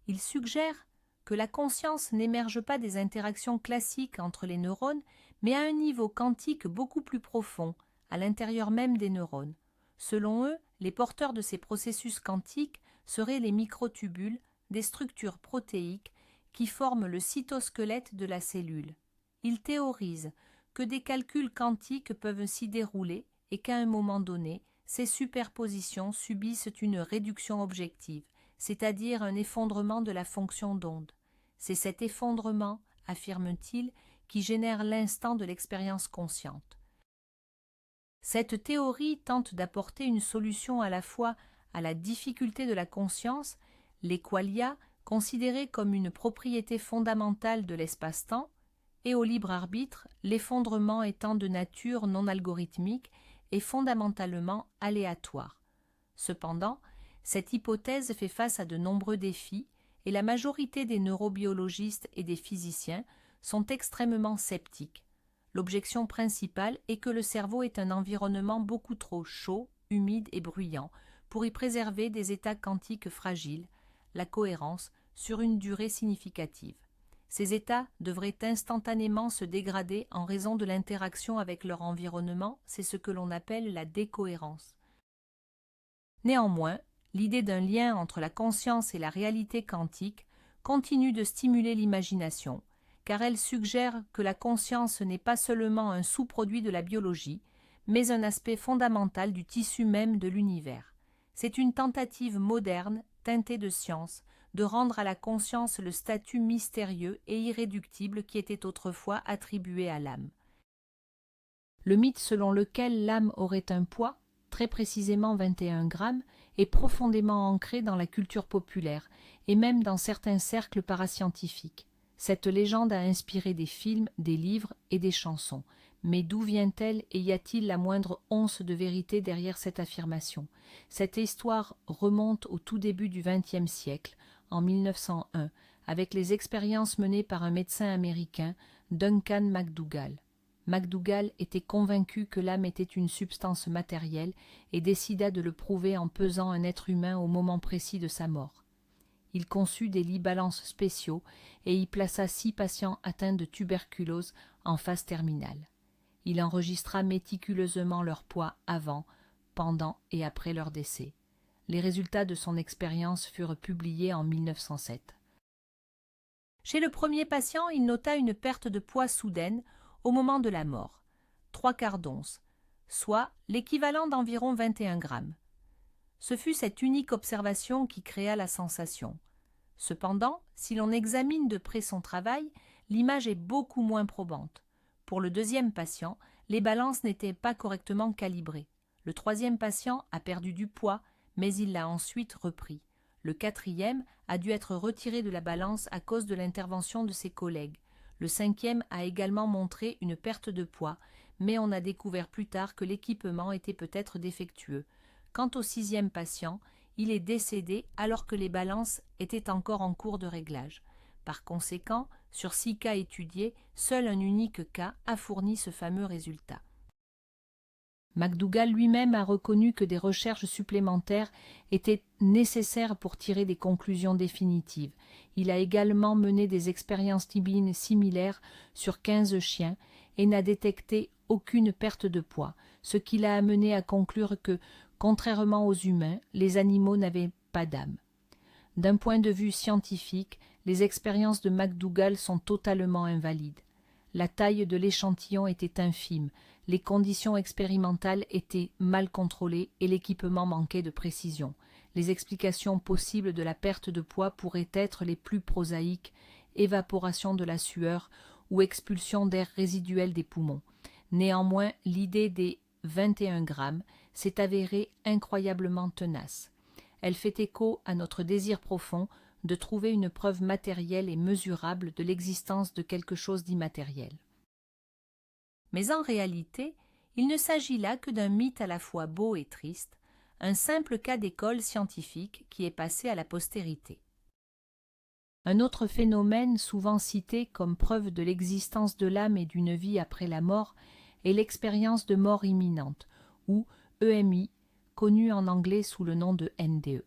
Il suggère que la conscience n'émerge pas des interactions classiques entre les neurones, mais à un niveau quantique beaucoup plus profond, à l'intérieur même des neurones. Selon eux, les porteurs de ces processus quantiques seraient les microtubules, des structures protéiques qui forment le cytosquelette de la cellule. Ils théorisent que des calculs quantiques peuvent s'y dérouler et qu'à un moment donné, ces superpositions subissent une réduction objective, c'est-à-dire un effondrement de la fonction d'onde. C'est cet effondrement, affirme-t-il, qui génère l'instant de l'expérience consciente. Cette théorie tente d'apporter une solution à la fois à la difficulté de la conscience, les qualia, considérée comme une propriété fondamentale de l'espace-temps, et au libre arbitre, l'effondrement étant de nature non algorithmique et fondamentalement aléatoire. Cependant, cette hypothèse fait face à de nombreux défis et la majorité des neurobiologistes et des physiciens sont extrêmement sceptiques. L'objection principale est que le cerveau est un environnement beaucoup trop chaud, humide et bruyant pour y préserver des états quantiques fragiles, la cohérence, sur une durée significative. Ces états devraient instantanément se dégrader en raison de l'interaction avec leur environnement, c'est ce que l'on appelle la décohérence. Néanmoins, l'idée d'un lien entre la conscience et la réalité quantique continue de stimuler l'imagination, car elle suggère que la conscience n'est pas seulement un sous-produit de la biologie, mais un aspect fondamental du tissu même de l'univers. C'est une tentative moderne, teintée de science, de rendre à la conscience le statut mystérieux et irréductible qui était autrefois attribué à l'âme. Le mythe selon lequel l'âme aurait un poids, très précisément 21 grammes, est profondément ancré dans la culture populaire et même dans certains cercles parascientifiques. Cette légende a inspiré des films, des livres et des chansons. Mais d'où vient-elle et y a-t-il la moindre once de vérité derrière cette affirmation? Cette histoire remonte au tout début du XXe siècle, en 1901, avec les expériences menées par un médecin américain, Duncan McDougall. McDougall était convaincu que l'âme était une substance matérielle et décida de le prouver en pesant un être humain au moment précis de sa mort. Il conçut des lits-balances spéciaux et y plaça 6 patients atteints de tuberculose en phase terminale. Il enregistra méticuleusement leur poids avant, pendant et après leur décès. Les résultats de son expérience furent publiés en 1907. Chez le premier patient, il nota une perte de poids soudaine au moment de la mort, 3/4 d'once, soit l'équivalent d'environ 21 grammes. Ce fut cette unique observation qui créa la sensation. Cependant, si l'on examine de près son travail, l'image est beaucoup moins probante. Pour le deuxième patient, les balances n'étaient pas correctement calibrées. Le troisième patient a perdu du poids, mais il l'a ensuite repris. Le quatrième a dû être retiré de la balance à cause de l'intervention de ses collègues. Le cinquième a également montré une perte de poids, mais on a découvert plus tard que l'équipement était peut-être défectueux. Quant au sixième patient, il est décédé alors que les balances étaient encore en cours de réglage. Par conséquent, sur 6 cas étudiés, seul un unique cas a fourni ce fameux résultat. McDougall lui-même a reconnu que des recherches supplémentaires étaient nécessaires pour tirer des conclusions définitives. Il a également mené des expériences tibines similaires sur 15 chiens et n'a détecté aucune perte de poids, ce qui l'a amené à conclure que, contrairement aux humains, les animaux n'avaient pas d'âme. D'un point de vue scientifique, les expériences de McDougall sont totalement invalides. La taille de l'échantillon était infime, les conditions expérimentales étaient mal contrôlées et l'équipement manquait de précision. Les explications possibles de la perte de poids pourraient être les plus prosaïques, évaporation de la sueur ou expulsion d'air résiduel des poumons. Néanmoins, l'idée des 21 grammes s'est avérée incroyablement tenace. Elle fait écho à notre désir profond de trouver une preuve matérielle et mesurable de l'existence de quelque chose d'immatériel. Mais en réalité, il ne s'agit là que d'un mythe à la fois beau et triste, un simple cas d'école scientifique qui est passé à la postérité. Un autre phénomène souvent cité comme preuve de l'existence de l'âme et d'une vie après la mort est l'expérience de mort imminente, ou EMI, connue en anglais sous le nom de NDE.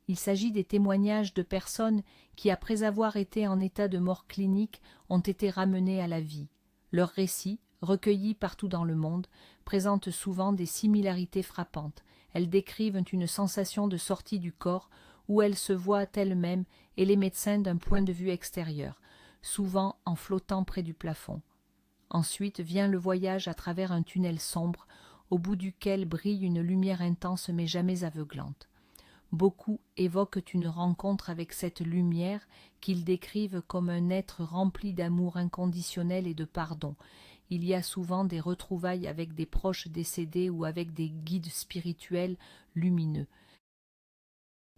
Il s'agit des témoignages de personnes qui, après avoir été en état de mort clinique, ont été ramenées à la vie. Leurs récits, recueillis partout dans le monde, présentent souvent des similarités frappantes. Elles décrivent une sensation de sortie du corps où elles se voient elles-mêmes et les médecins d'un point de vue extérieur, souvent en flottant près du plafond. Ensuite vient le voyage à travers un tunnel sombre, au bout duquel brille une lumière intense mais jamais aveuglante. Beaucoup évoquent une rencontre avec cette lumière qu'ils décrivent comme un être rempli d'amour inconditionnel et de pardon. Il y a souvent des retrouvailles avec des proches décédés ou avec des guides spirituels lumineux.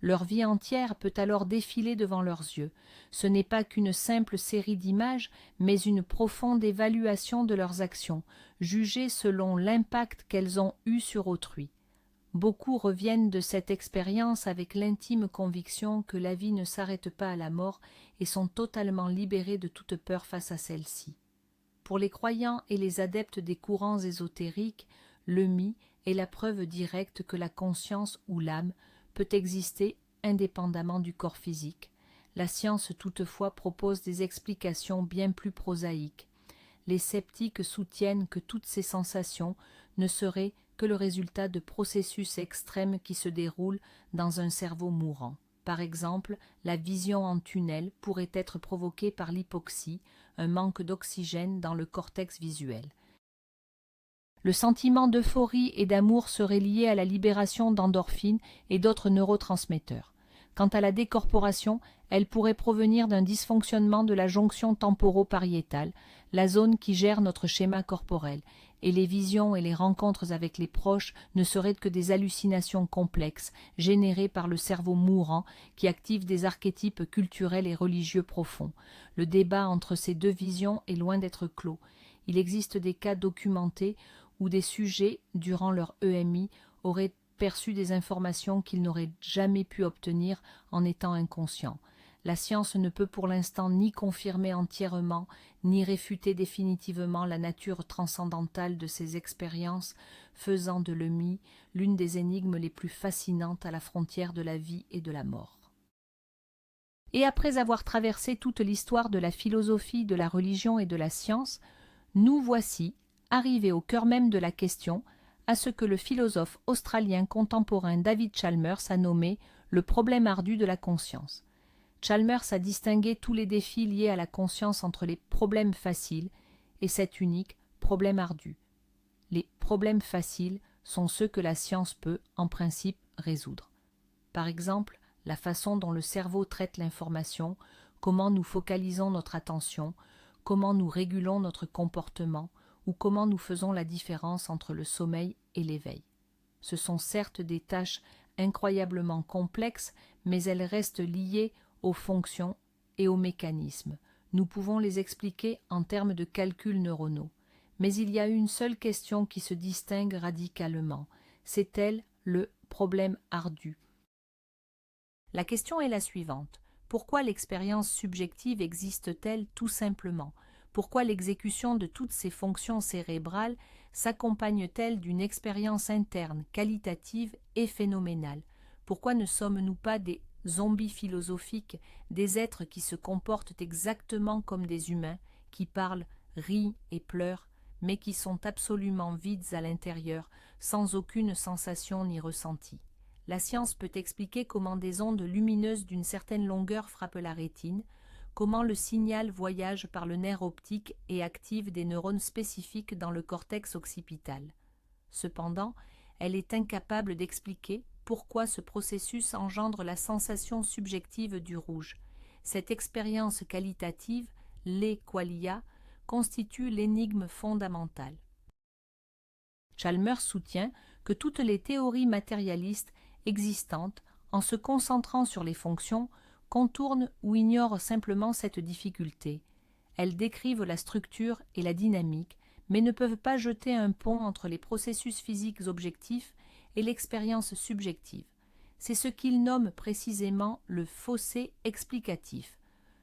Leur vie entière peut alors défiler devant leurs yeux. Ce n'est pas qu'une simple série d'images, mais une profonde évaluation de leurs actions, jugées selon l'impact qu'elles ont eu sur autrui. Beaucoup reviennent de cette expérience avec l'intime conviction que la vie ne s'arrête pas à la mort et sont totalement libérés de toute peur face à celle-ci. Pour les croyants et les adeptes des courants ésotériques, le mythe est la preuve directe que la conscience ou l'âme peut exister indépendamment du corps physique. La science toutefois propose des explications bien plus prosaïques. Les sceptiques soutiennent que toutes ces sensations ne seraient que le résultat de processus extrêmes qui se déroulent dans un cerveau mourant. Par exemple, la vision en tunnel pourrait être provoquée par l'hypoxie, un manque d'oxygène dans le cortex visuel. Le sentiment d'euphorie et d'amour serait lié à la libération d'endorphines et d'autres neurotransmetteurs. Quant à la décorporation, elle pourrait provenir d'un dysfonctionnement de la jonction temporo-pariétale, la zone qui gère notre schéma corporel, et les visions et les rencontres avec les proches ne seraient que des hallucinations complexes générées par le cerveau mourant qui active des archétypes culturels et religieux profonds. Le débat entre ces deux visions est loin d'être clos. Il existe des cas documentés où des sujets, durant leur EMI, auraient perçu des informations qu'ils n'auraient jamais pu obtenir en étant inconscients. La science ne peut pour l'instant ni confirmer entièrement, ni réfuter définitivement la nature transcendantale de ces expériences, faisant de l'EMI l'une des énigmes les plus fascinantes à la frontière de la vie et de la mort. Et après avoir traversé toute l'histoire de la philosophie, de la religion et de la science, nous voici arrivés au cœur même de la question, à ce que le philosophe australien contemporain David Chalmers a nommé le problème ardu de la conscience. Chalmers a distingué tous les défis liés à la conscience entre les problèmes faciles et cet unique problème ardu. Les problèmes faciles sont ceux que la science peut, en principe, résoudre. Par exemple, la façon dont le cerveau traite l'information, comment nous focalisons notre attention, comment nous régulons notre comportement ou comment nous faisons la différence entre le sommeil et l'éveil. Ce sont certes des tâches incroyablement complexes, mais elles restent liées aux fonctions et aux mécanismes. Nous pouvons les expliquer en termes de calculs neuronaux. Mais il y a une seule question qui se distingue radicalement. C'est elle le problème ardu. La question est la suivante. Pourquoi l'expérience subjective existe-t-elle tout simplement? Pourquoi l'exécution de toutes ces fonctions cérébrales s'accompagne-t-elle d'une expérience interne, qualitative et phénoménale? Pourquoi ne sommes-nous pas des zombies philosophiques, des êtres qui se comportent exactement comme des humains, qui parlent, rient et pleurent, mais qui sont absolument vides à l'intérieur, sans aucune sensation ni ressenti? La science peut expliquer comment des ondes lumineuses d'une certaine longueur frappent la rétine, comment le signal voyage par le nerf optique et active des neurones spécifiques dans le cortex occipital. Cependant, elle est incapable d'expliquer pourquoi ce processus engendre la sensation subjective du rouge. Cette expérience qualitative, les qualia, constitue l'énigme fondamentale. Chalmers soutient que toutes les théories matérialistes existantes, en se concentrant sur les fonctions, contournent ou ignorent simplement cette difficulté. Elles décrivent la structure et la dynamique, mais ne peuvent pas jeter un pont entre les processus physiques objectifs et l'expérience subjective. C'est ce qu'il nomme précisément le fossé explicatif.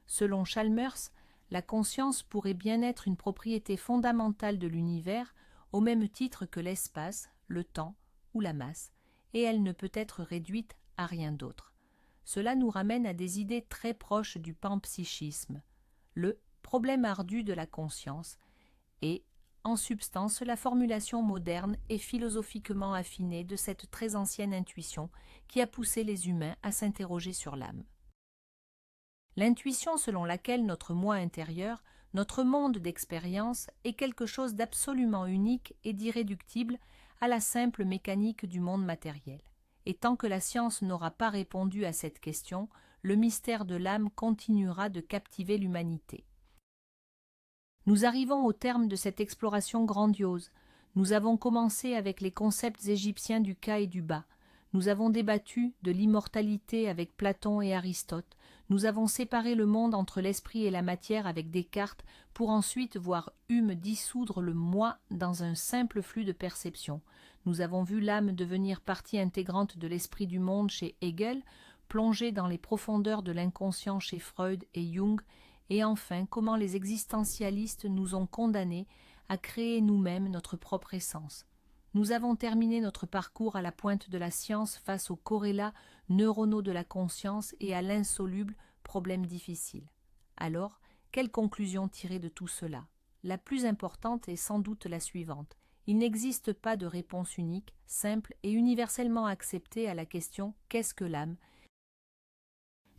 Selon Chalmers, la conscience pourrait bien être une propriété fondamentale de l'univers, au même titre que l'espace, le temps ou la masse, et elle ne peut être réduite à rien d'autre. Cela nous ramène à des idées très proches du panpsychisme, le problème ardu de la conscience, et, en substance, la formulation moderne et philosophiquement affinée de cette très ancienne intuition qui a poussé les humains à s'interroger sur l'âme. L'intuition selon laquelle notre moi intérieur, notre monde d'expérience, est quelque chose d'absolument unique et d'irréductible à la simple mécanique du monde matériel. Et tant que la science n'aura pas répondu à cette question, le mystère de l'âme continuera de captiver l'humanité. Nous arrivons au terme de cette exploration grandiose. Nous avons commencé avec les concepts égyptiens du Ka et du Ba. Nous avons débattu de l'immortalité avec Platon et Aristote. Nous avons séparé le monde entre l'esprit et la matière avec Descartes pour ensuite voir Hume dissoudre le moi dans un simple flux de perception. Nous avons vu l'âme devenir partie intégrante de l'esprit du monde chez Hegel, plonger dans les profondeurs de l'inconscient chez Freud et Jung, et enfin comment les existentialistes nous ont condamnés à créer nous-mêmes notre propre essence. Nous avons terminé notre parcours à la pointe de la science face aux corrélats neuronaux de la conscience et à l'insoluble problème difficile. Alors, quelle conclusion tirer de tout cela? La plus importante est sans doute la suivante. Il n'existe pas de réponse unique, simple et universellement acceptée à la question « Qu'est-ce que l'âme ?»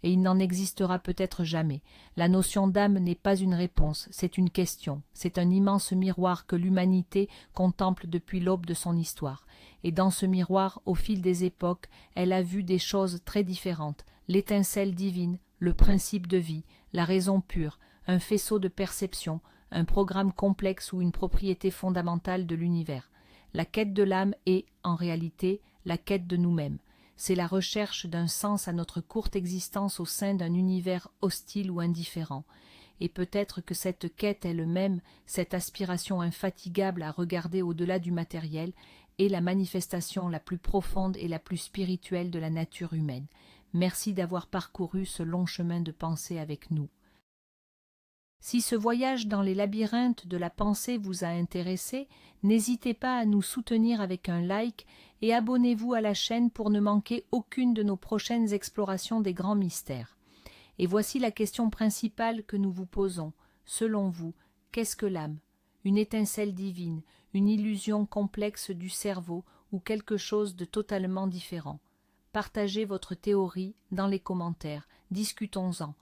Et il n'en existera peut-être jamais. La notion d'âme n'est pas une réponse, c'est une question. C'est un immense miroir que l'humanité contemple depuis l'aube de son histoire. Et dans ce miroir, au fil des époques, elle a vu des choses très différentes. L'étincelle divine, le principe de vie, la raison pure, un faisceau de perception, un programme complexe ou une propriété fondamentale de l'univers. La quête de l'âme est, en réalité, la quête de nous-mêmes. C'est la recherche d'un sens à notre courte existence au sein d'un univers hostile ou indifférent. Et peut-être que cette quête elle-même, cette aspiration infatigable à regarder au-delà du matériel, est la manifestation la plus profonde et la plus spirituelle de la nature humaine. Merci d'avoir parcouru ce long chemin de pensée avec nous. Si ce voyage dans les labyrinthes de la pensée vous a intéressé, n'hésitez pas à nous soutenir avec un like et abonnez-vous à la chaîne pour ne manquer aucune de nos prochaines explorations des grands mystères. Et voici la question principale que nous vous posons. Selon vous, qu'est-ce que l'âme? Une étincelle divine, une illusion complexe du cerveau ou quelque chose de totalement différent? Partagez votre théorie dans les commentaires, discutons-en.